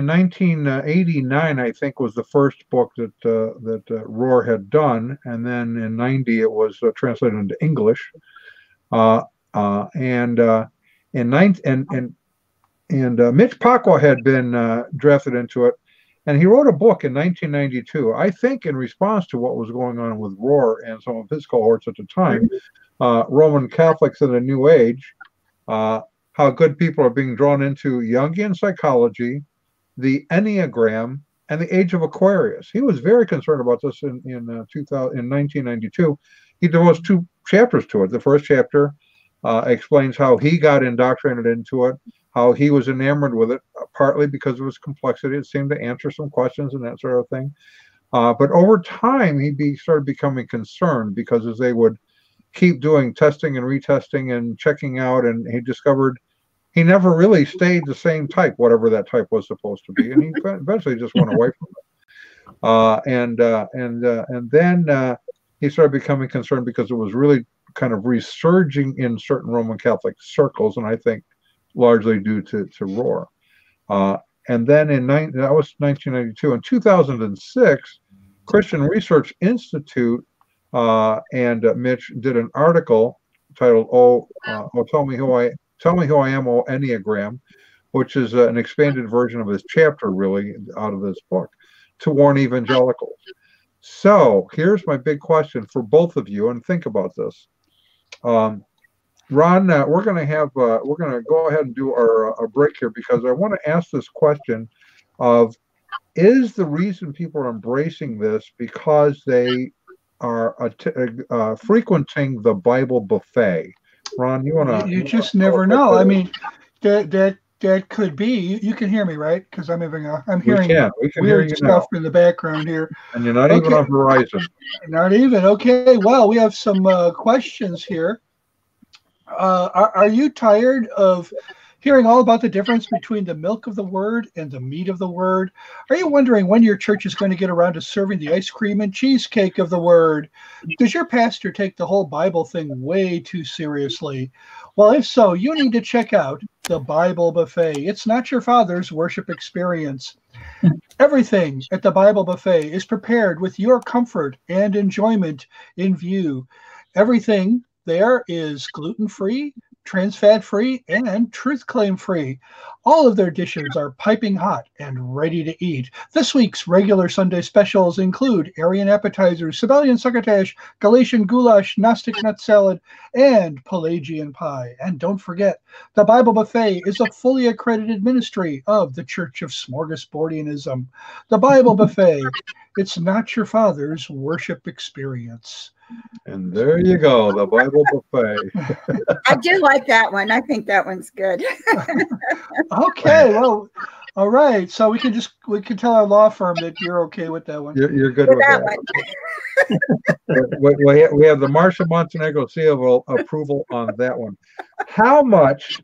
1989, I think, was the first book that Rohr had done, and then in '90 it was translated into English. Mitch Pacwa had been drafted into it, and he wrote a book in 1992. I think in response to what was going on with Rohr and some of his cohorts at the time, Roman Catholics in the New Age, how good people are being drawn into Jungian psychology, the Enneagram, and the Age of Aquarius. He was very concerned about this in 1992. He devotes 2 chapters to it. The first chapter explains how he got indoctrinated into it, how he was enamored with it, partly because of its complexity. It seemed to answer some questions and that sort of thing. But over time, he started becoming concerned because as they would keep doing testing and retesting and checking out, and he discovered he never really stayed the same type, whatever that type was supposed to be, and he eventually just went away from it. And then he started becoming concerned because it was really kind of resurging in certain Roman Catholic circles, and I think largely due to Rohr. And then that was 1992. In 2006, Christian Research Institute and Mitch did an article titled Tell Me Who I Am, O Enneagram, which is an expanded version of his chapter, really, out of this book, to warn evangelicals. So here's my big question for both of you, and think about this. Ron, we're going to go ahead and do our break here, because I want to ask this question of, is the reason people are embracing this because they are frequenting the Bible buffet? Ron, you want to? You just never know. I mean, that could be. You can hear me, right? Because I'm hearing weird stuff in the background here. And you're not even on Verizon. Not even. Okay. Well, we have some questions here. Are you tired of hearing all about the difference between the milk of the word and the meat of the word? Are you wondering when your church is going to get around to serving the ice cream and cheesecake of the word? Does your pastor take the whole Bible thing way too seriously? Well, if so, you need to check out the Bible Buffet. It's not your father's worship experience. Everything at the Bible Buffet is prepared with your comfort and enjoyment in view. Everything there is gluten-free, trans-fat-free, and truth claim-free. All of their dishes are piping hot and ready to eat. This week's regular Sunday specials include Aryan appetizers, Sibelian succotash, Galatian goulash, Gnostic nut salad, and Pelagian pie. And don't forget, the Bible Buffet is a fully accredited ministry of the Church of Smorgasbordianism. The Bible Buffet, it's not your father's worship experience. And there you go, the Bible Buffet. I do like that one. I think that one's good. Okay, well, all right. So we can tell our law firm that you're okay with that one. You're good with that one. we have the Marcia Montenegro seal of approval on that one. How much,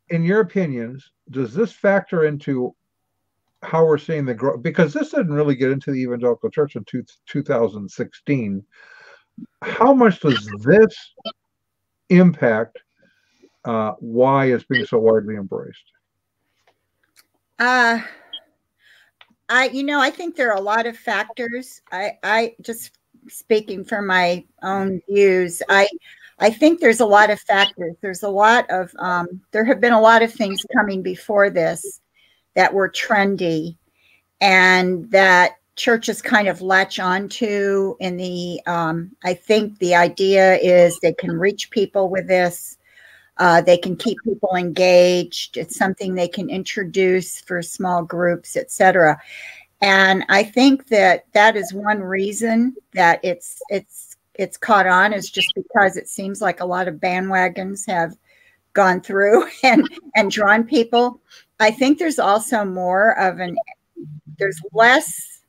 in your opinions, does this factor into how we're seeing the growth? Because this didn't really get into the evangelical church in 2016. How much does this impact why it's being so widely embraced? I think there are a lot of factors. I just speaking from my own views, I think there's a lot of factors. There's a lot of there have been a lot of things coming before this that were trendy and that churches kind of latch onto in the I think the idea is they can reach people with this. They can keep people engaged. It's something they can introduce for small groups, etc. And I think that is one reason that it's caught on, is just because it seems like a lot of bandwagons have gone through and drawn people. I think there's also more of there's less,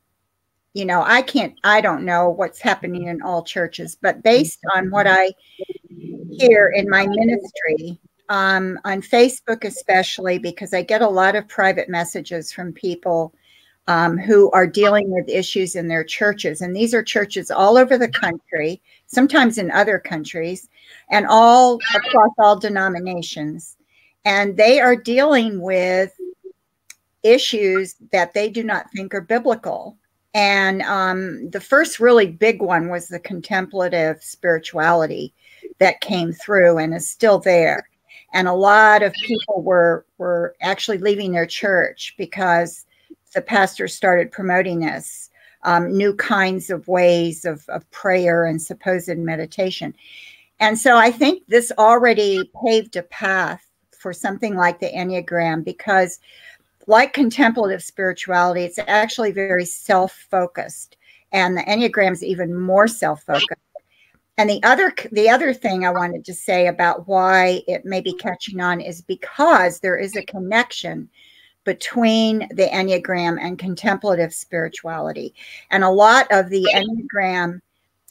I don't know what's happening in all churches, but based on what I hear in my ministry, on Facebook especially, because I get a lot of private messages from people who are dealing with issues in their churches. And these are churches all over the country, sometimes in other countries, and all across all denominations. And they are dealing with issues that they do not think are biblical. And the first really big one was the contemplative spirituality that came through and is still there. And a lot of people were actually leaving their church because the pastor started promoting this, new kinds of ways of prayer and supposed meditation. And so I think this already paved a path for something like the Enneagram, because like contemplative spirituality, it's actually very self-focused, and the Enneagram is even more self-focused. And the other thing I wanted to say about why it may be catching on is because there is a connection between the Enneagram and contemplative spirituality. And a lot of the Enneagram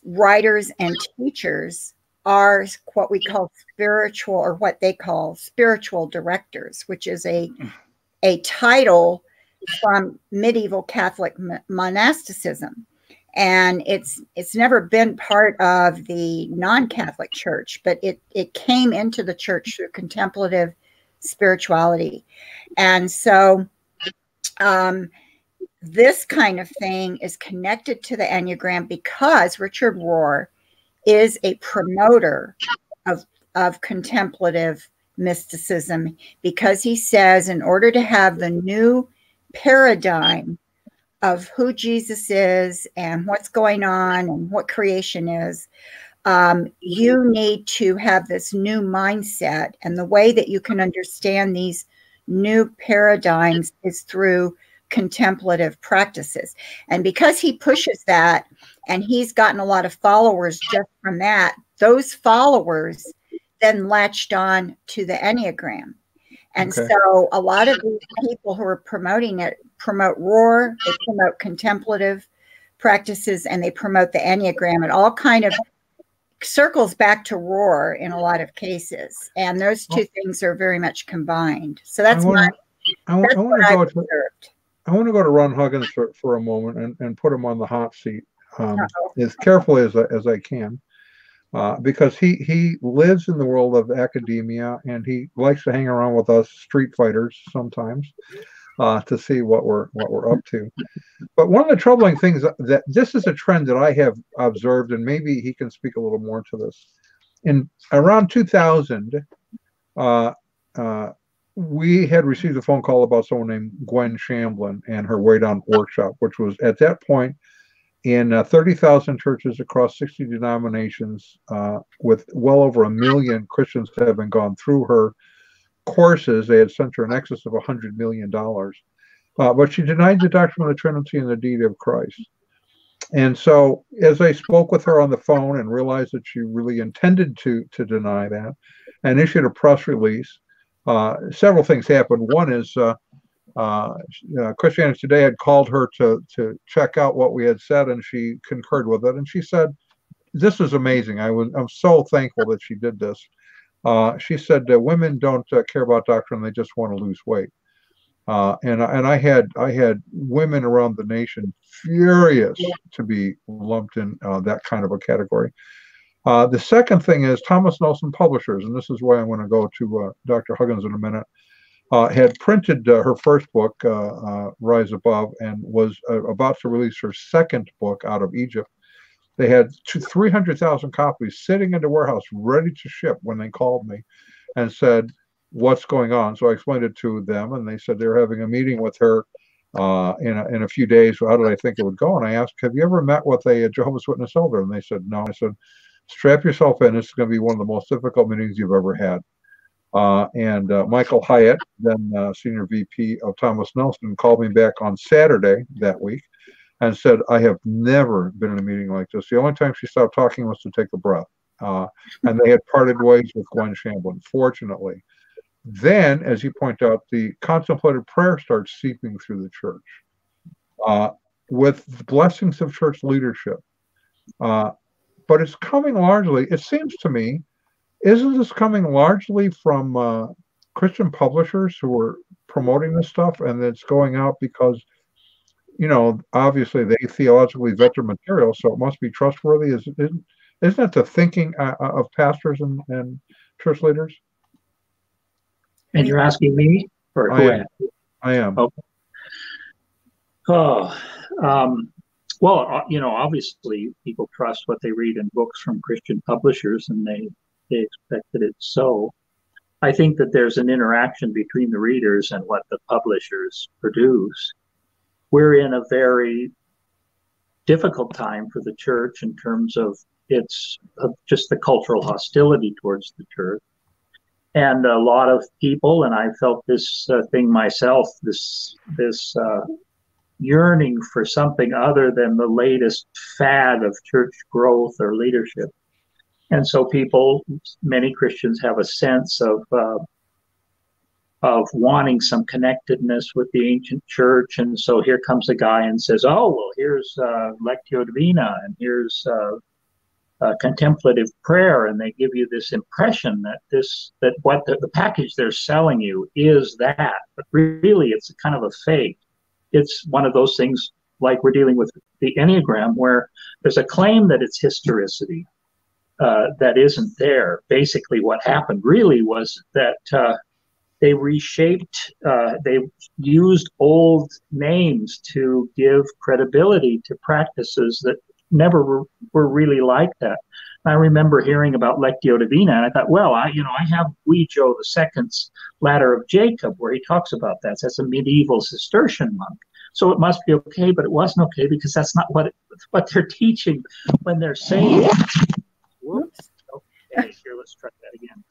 writers and teachers are what we call spiritual, or what they call spiritual directors, which is a title from medieval Catholic monasticism. And it's never been part of the non-Catholic church, but it came into the church through contemplative spirituality. And so this kind of thing is connected to the Enneagram because Richard Rohr is a promoter of contemplative mysticism, because he says in order to have the new paradigm of who Jesus is and what's going on and what creation is, you need to have this new mindset. And the way that you can understand these new paradigms is through contemplative practices. And because he pushes that, and he's gotten a lot of followers just from that, those followers then latched on to the Enneagram. And so a lot of these people who are promoting it promote Rohr, they promote contemplative practices, and they promote the Enneagram. It all kind of circles back to Rohr in a lot of cases, and those two things are very much combined. So that's what I've observed. I want to go to Ron Huggins for a moment and put him on the hot seat as carefully as I can, because he lives in the world of academia, and he likes to hang around with us street fighters sometimes to see what we're up to. But one of the troubling things that this is a trend that I have observed, and maybe he can speak a little more to this. In around 2000, we had received a phone call about someone named Gwen Shamblin and her Way Down workshop, which was at that point in 30,000 churches across 60 denominations, with well over 1 million Christians having gone through her courses. They had sent her in excess of $100 million. But she denied the doctrine of the Trinity and the deity of Christ. And so as I spoke with her on the phone and realized that she really intended to deny that, and issued a press release, several things happened. One is Christianity Today had called her to check out what we had said, and she concurred with it. And she said, "This is amazing. I'm so thankful that she did this." She said that women don't care about doctrine; they just want to lose weight. And I had women around the nation furious to be lumped in that kind of a category. The second thing is Thomas Nelson Publishers, and this is why I'm going to go to Dr. Huggins in a minute, had printed her first book, Rise Above, and was about to release her second book, Out of Egypt. They had 300,000 copies sitting in the warehouse ready to ship when they called me and said, "What's going on?" So I explained it to them, and they said they were having a meeting with her in a few days. How did I think it would go? And I asked, "Have you ever met with a Jehovah's Witness elder?" And they said, "No." I said, "Strap yourself in. This is going to be one of the most difficult meetings you've ever had." And Michael Hyatt, then Senior VP of Thomas Nelson, called me back on Saturday that week and said, "I have never been in a meeting like this. The only time she stopped talking was to take a breath." And they had parted ways with Gwen Shamblin, fortunately. Then, as you point out, the contemplative prayer starts seeping through the church with the blessings of church leadership. But it's coming largely, it seems to me, isn't this coming largely from Christian publishers who are promoting this stuff, and it's going out because, obviously they theologically vet their material, so it must be trustworthy? Isn't that the thinking of pastors and church leaders? And you're asking me? Or I am. Okay. Well, obviously people trust what they read in books from Christian publishers, and they expect that it's so. I think that there's an interaction between the readers and what the publishers produce. We're in a very difficult time for the church in terms of just the cultural hostility towards the church. And a lot of people, and I felt this thing myself, this yearning for something other than the latest fad of church growth or leadership. And so many Christians have a sense of wanting some connectedness with the ancient church. And so here comes a guy and says, "Oh, well, here's Lectio Divina, and here's contemplative prayer," and they give you this impression that what the package they're selling you is that, but really it's a kind of a fake. It's one of those things like we're dealing with the Enneagram, where there's a claim that it's historicity that isn't there. Basically what happened really was that they reshaped, they used old names to give credibility to practices that never were really like that. I remember hearing about Lectio Divina, and I thought, well, I have Guido II's Ladder of Jacob, where he talks about that. That's a medieval Cistercian monk. So it must be okay, but it wasn't okay because that's not what they're teaching when they're saying. Whoops. Okay, here, let's try that again.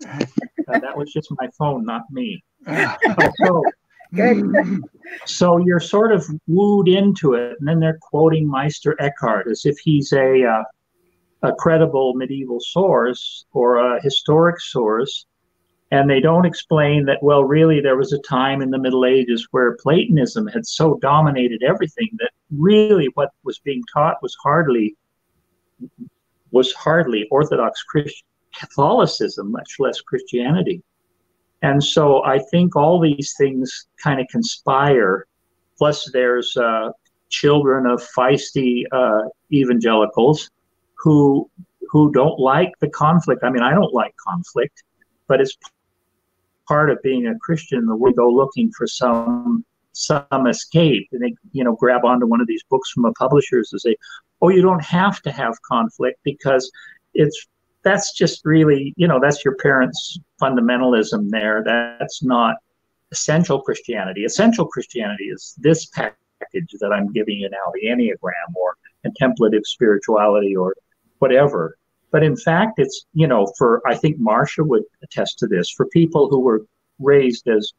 That was just my phone, not me. So you're sort of wooed into it, and then they're quoting Meister Eckhart as if he's a credible medieval source or a historic source, and they don't explain that, well, really there was a time in the Middle Ages where Platonism had so dominated everything that really what was being taught was hardly was hardly Orthodox Christian Catholicism, much less Christianity. And so I think all these things kind of conspire. Plus, there's children of feisty evangelicals who don't like the conflict. I mean, I don't like conflict, but it's part of being a Christian. The we go looking for some escape, and they grab onto one of these books from a publisher's and say, "Oh, you don't have to have conflict because that's just really that's your parents' fundamentalism there. That's not essential Christianity. Essential Christianity is this package that I'm giving you now, the Enneagram or contemplative spirituality or whatever." But in fact, it's, I think Marcia would attest to this, for people who were raised as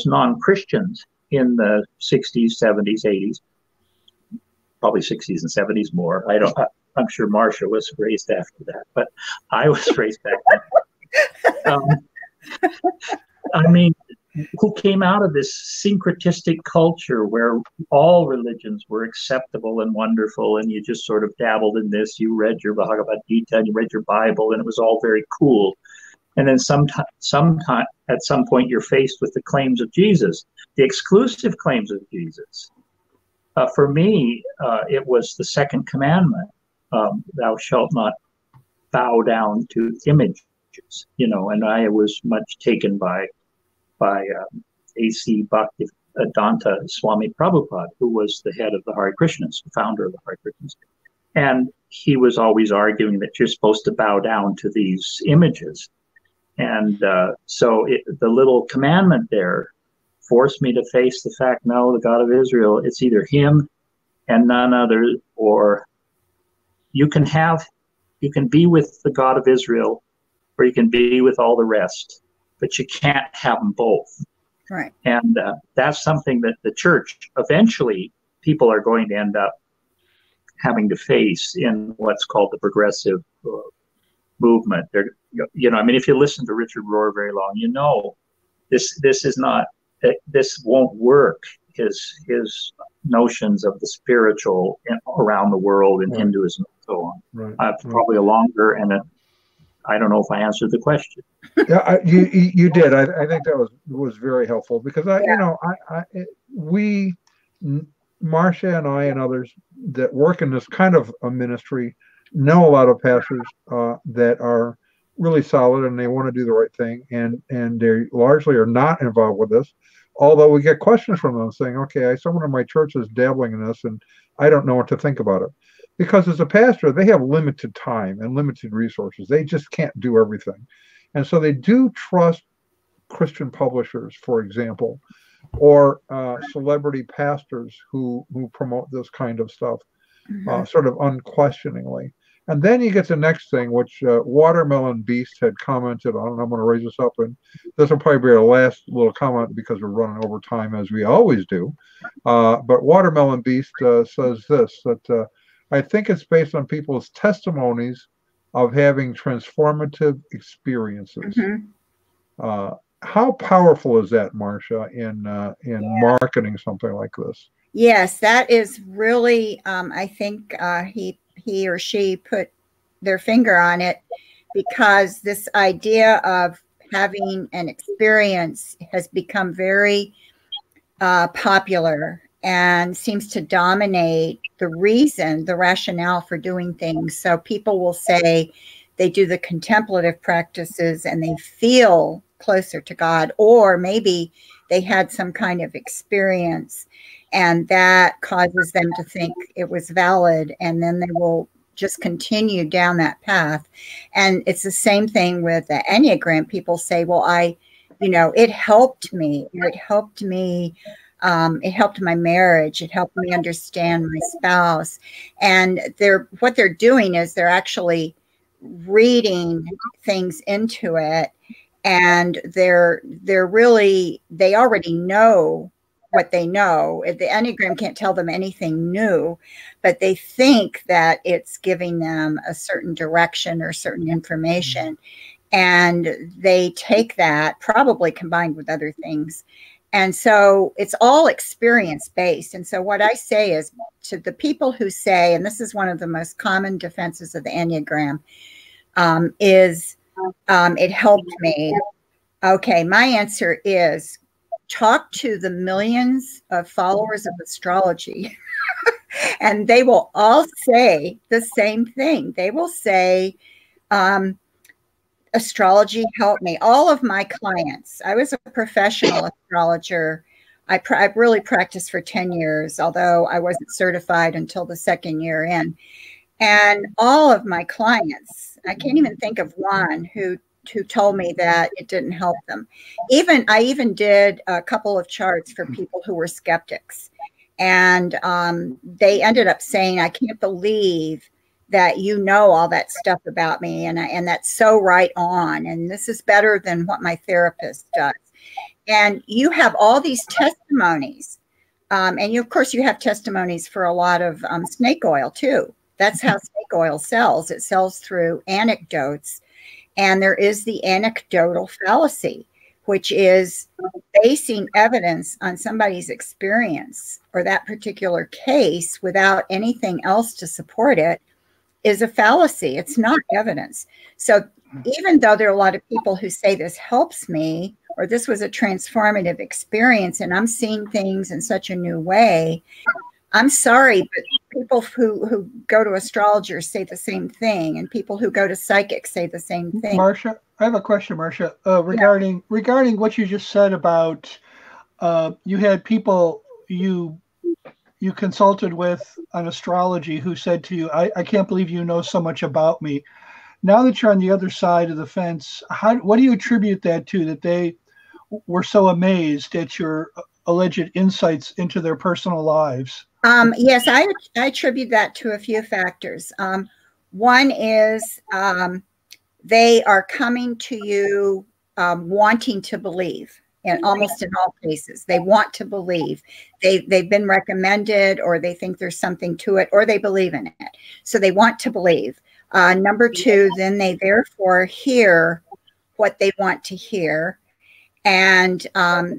non-Christians in the 60s, 70s, 80s, probably 60s and 70s more. I'm sure Marcia was raised after that, but I was raised back then. I mean, who came out of this syncretistic culture where all religions were acceptable and wonderful, and you just sort of dabbled in this. You read your Bhagavad Gita and you read your Bible, and it was all very cool. And then sometime at some point, you're faced with the claims of Jesus, the exclusive claims of Jesus. For me, it was the second commandment: "Thou shalt not bow down to images." And I was much taken by A.C. Bhaktivedanta Swami Prabhupada, who was the head of the Hare Krishnas, the founder of the Hare Krishnas. And he was always arguing that you're supposed to bow down to these images. And so the little commandment there forced me to face the fact, no, the God of Israel, it's either him and none other, or you can be with the God of Israel, or you can be with all the rest, but you can't have them both. Right. And that's something that the church, eventually, people are going to end up having to face in what's called the progressive movement. I mean, if you listen to Richard Rohr very long, this won't work. His notions of the spiritual around the world in Hinduism and so on. Right. Probably a longer and I don't know if I answered the question. Yeah, you did. I think that was very helpful because Marcia and I and others that work in this kind of a ministry know a lot of pastors that are really solid and they want to do the right thing, and they largely are not involved with this. Although we get questions from them saying, "Okay, someone in my church is dabbling in this, and I don't know what to think about it." Because as a pastor, they have limited time and limited resources. They just can't do everything. And so they do trust Christian publishers, for example, or celebrity pastors who promote this kind of stuff, sort of unquestioningly. And then you get the next thing, which Watermelon Beast had commented on, and I'm going to raise this up, and this will probably be our last little comment because we're running over time as we always do. But Watermelon Beast says this, that I think it's based on people's testimonies of having transformative experiences. How powerful is that, Marcia, in marketing something like this? Yes, that is really, I think he or she put their finger on it, because this idea of having an experience has become very popular and seems to dominate the rationale for doing things. So people will say they do the contemplative practices and they feel closer to God, or maybe they had some kind of experience and that causes them to think it was valid, and then they will just continue down that path. And it's the same thing with the Enneagram. People say, well, it helped me. It helped me. It helped my marriage. It helped me understand my spouse. And what they're doing is they're actually reading things into it, and they already know what they know. The Enneagram can't tell them anything new, but they think that it's giving them a certain direction or certain information. And they take that, probably combined with other things, And so it's all experience based. And so what I say is to the people who say, and this is one of the most common defenses of the Enneagram, is it helped me. Okay, my answer is talk to the millions of followers of astrology, and they will all say the same thing. They will say, astrology helped me. All of my clients, I was a professional astrologer. I really practiced for 10 years, although I wasn't certified until the second year in. And all of my clients, I can't even think of one who told me that it didn't help them. I even did a couple of charts for people who were skeptics. And they ended up saying, I can't believe that you know all that stuff about me, and that's so right on, and this is better than what my therapist does. And you have all these testimonies, and of course you have testimonies for a lot of snake oil too. That's how snake oil sells. It sells through anecdotes, and there is the anecdotal fallacy, which is basing evidence on somebody's experience or that particular case without anything else to support it, is a fallacy. It's not evidence. So even though there are a lot of people who say this helps me, or this was a transformative experience, and I'm seeing things in such a new way, I'm sorry, but people who go to astrologers say the same thing, and people who go to psychics say the same thing. Marcia, I have a question, Marcia, regarding what you just said about you had people you consulted with on astrology who said to you, I can't believe you know so much about me. Now that you're on the other side of the fence, what do you attribute that to, that they were so amazed at your alleged insights into their personal lives? Yes, I attribute that to a few factors. One is they are coming to you wanting to believe. And almost in all cases, they want to believe. They've been recommended, or they think there's something to it, or they believe in it. So they want to believe. Number two, then they therefore hear what they want to hear. And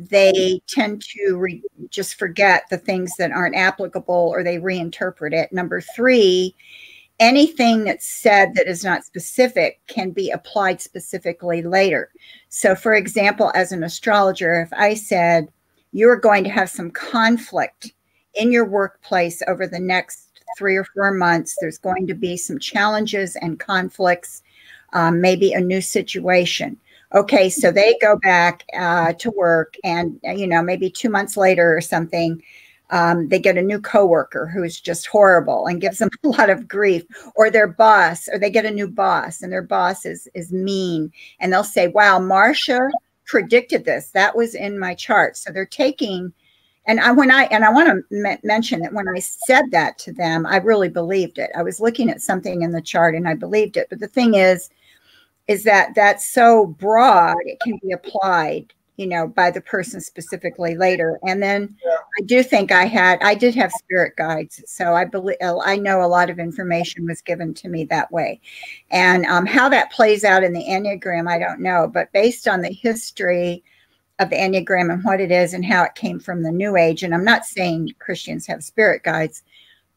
they tend to just forget the things that aren't applicable, or they reinterpret it. Number three, anything that's said that is not specific can be applied specifically later. So for example, as an astrologer, if I said, you're going to have some conflict in your workplace over the next 3 or 4 months, there's going to be some challenges and conflicts, maybe a new situation. Okay, so they go back to work, and maybe 2 months later or something, they get a new coworker who's just horrible and gives them a lot of grief, or their boss, or they get a new boss and their boss is mean, and they'll say, wow, Marcia predicted this. That was in my chart. So they're taking, and I want to mention that when I said that to them, I really believed it. I was looking at something in the chart and I believed it. But the thing is that that's so broad, it can be applied by the person specifically later. And then I do think I did have spirit guides. So I know a lot of information was given to me that way. And how that plays out in the Enneagram, I don't know. But based on the history of the Enneagram and what it is and how it came from the New Age, and I'm not saying Christians have spirit guides,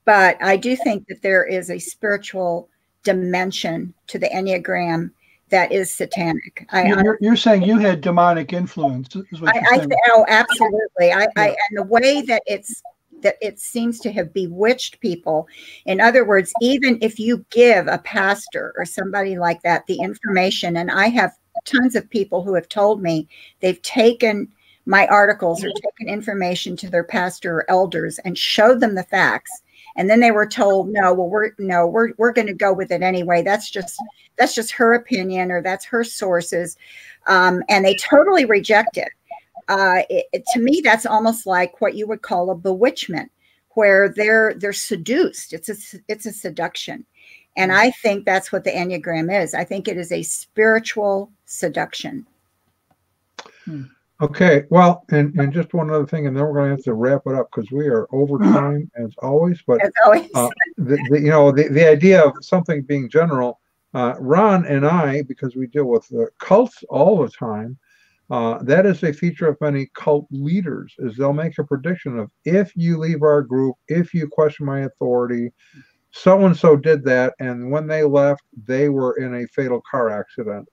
but I do think that there is a spiritual dimension to the Enneagram that is satanic. You're saying you had demonic influence, is what you're saying. Oh, absolutely. And the way that it seems to have bewitched people. In other words, even if you give a pastor or somebody like that the information, and I have tons of people who have told me they've taken my articles or taken information to their pastor or elders and showed them the facts, and then they were told, we're going to go with it anyway. That's just her opinion, or that's her sources, and they totally reject it. To me, that's almost like what you would call a bewitchment, where they're seduced. It's a seduction, and I think that's what the Enneagram is. I think it is a spiritual seduction. Okay, well, and just one other thing, and then we're going to have to wrap it up because we are over time as always. But as always. The idea of something being general, Ron and I, because we deal with cults all the time, That is a feature of many cult leaders, is they'll make a prediction of, if you leave our group, if you question my authority, so-and-so did that, and when they left, they were in a fatal car accident.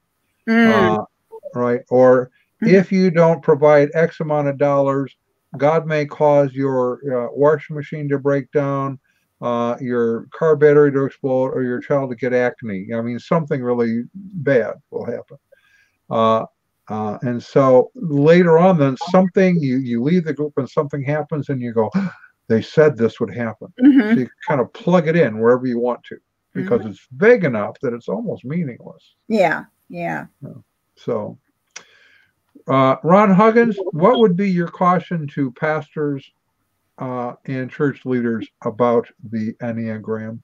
Right? Or if you don't provide X amount of dollars, God may cause your washing machine to break down, your car battery to explode, or your child to get acne. I mean, something really bad will happen. And so later on, then something, you leave the group and something happens and you go, they said this would happen. So you kind of plug it in wherever you want to, because it's vague enough that it's almost meaningless. Yeah. So, Ron Huggins, what would be your caution to pastors and church leaders about the Enneagram?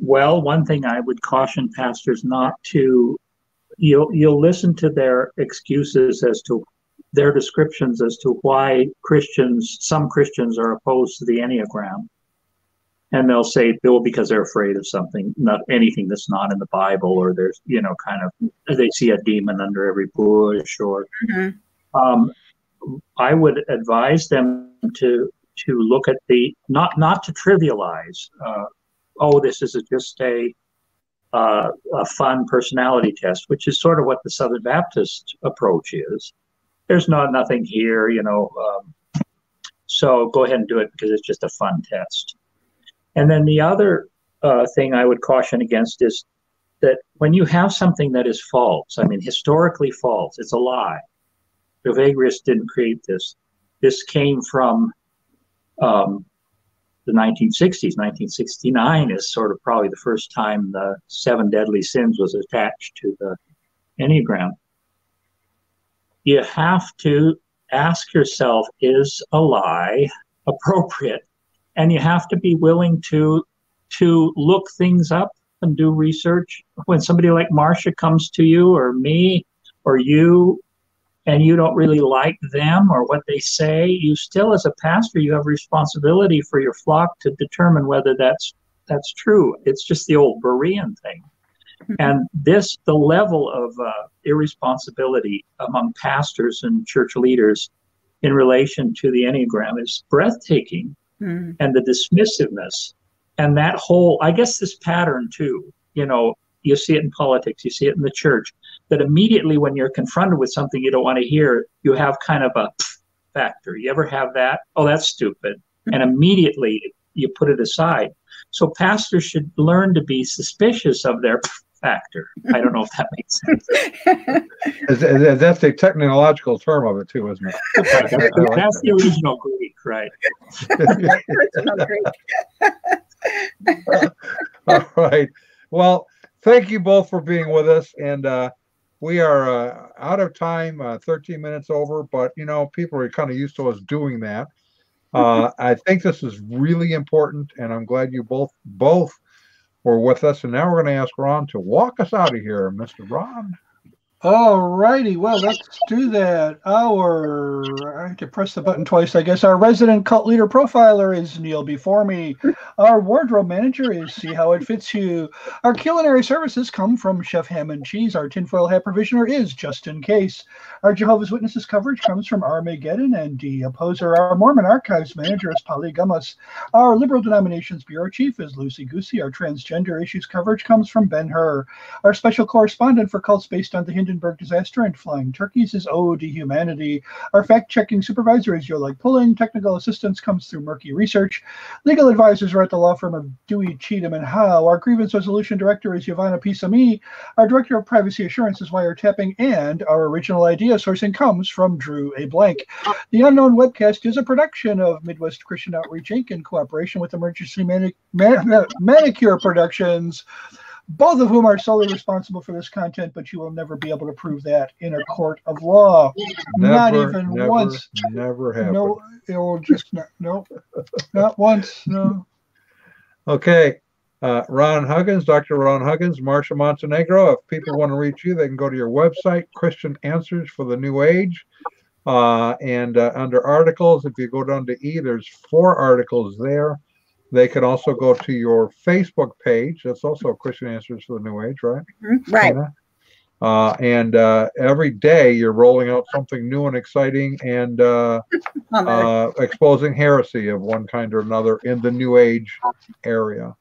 Well, one thing I would caution pastors not to, you'll listen to their excuses as to their descriptions as to why some Christians are opposed to the Enneagram. And they'll say, well, because they're afraid of something, not anything that's not in the Bible, or there's, kind of, they see a demon under every bush, or I would advise them to look at not to trivialize, this is just a fun personality test, which is sort of what the Southern Baptist approach is. There's nothing here, so go ahead and do it because it's just a fun test. And then the other thing I would caution against is that when you have something that is false, I mean, historically false, it's a lie. Evagrius didn't create this. This came from the 1960s. 1969 is sort of probably the first time the 7 deadly sins was attached to the Enneagram. You have to ask yourself, is a lie appropriate? And you have to be willing to look things up and do research. When somebody like Marcia comes to you, or me, or you, and you don't really like them or what they say, you still, as a pastor, you have responsibility for your flock to determine whether that's true. It's just the old Berean thing. And the level of irresponsibility among pastors and church leaders in relation to the Enneagram is breathtaking. And the dismissiveness, and that whole, I guess this pattern too, you see it in politics, you see it in the church, that immediately when you're confronted with something you don't want to hear, you have kind of a factor. You ever have that? Oh, that's stupid. And immediately you put it aside. So pastors should learn to be suspicious of their factor. I don't know if that makes sense. That's a technological term of it too, isn't it? That's the original Greek, right? All right. Well, thank you both for being with us. And we are out of time, 13 minutes over, but people are kind of used to us doing that. I think this is really important, and I'm glad you both were with us. And now we're going to ask Ron to walk us out of here. Mr. Ron. All righty. Well, let's do that. I have to press the button twice, I guess. Our resident cult leader profiler is Neil before me. Our wardrobe manager is See How It Fits You. Our culinary services come from Chef Ham and Cheese. Our tinfoil hat provisioner is Just In Case. Our Jehovah's Witnesses coverage comes from Armageddon and D Opposer. Our Mormon archives manager is Polly Gummas. Our liberal denominations bureau chief is Lucy Goosey. Our transgender issues coverage comes from Ben Hur. Our special correspondent for cults based on the Hindenburg disaster and flying turkeys is Ode to Humanity. Our fact-checking supervisor is You're Like Pulling. Technical assistance comes through Murky Research. Legal advisors are at the law firm of Dewey, Cheatham, and Howe. Our grievance resolution director is Giovanna Pisami. Our director of privacy assurance is Wiretapping, and our original idea sourcing comes from Drew A. Blank. The Unknown Webcast is a production of Midwest Christian Outreach, Inc. in cooperation with Emergency Manicure Productions, both of whom are solely responsible for this content, but you will never be able to prove that in a court of law. Not even once. Never happened. No, it will just no, not once. No. Okay. Ron Huggins, Dr. Ron Huggins, Marcia Montenegro. If people want to reach you, they can go to your website, Christian Answers for the New Age. And under articles, if you go down to E, there's 4 articles there. They can also go to your Facebook page. That's also Christian Answers for the New Age, right? Right. And every day you're rolling out something new and exciting and exposing heresy of one kind or another in the New Age area.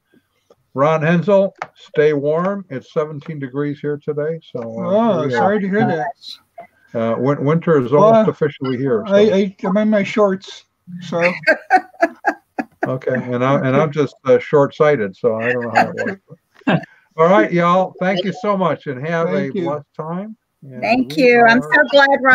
Ron Hensel, stay warm. It's 17 degrees here today. So sorry to hear that. Winter is almost officially here. So. I'm in my shorts. So okay, and I'm just short-sighted, so I don't know how it works. All right, y'all. Thank you so much, and have a blessed time. Thank you. I'm so glad, Ryan.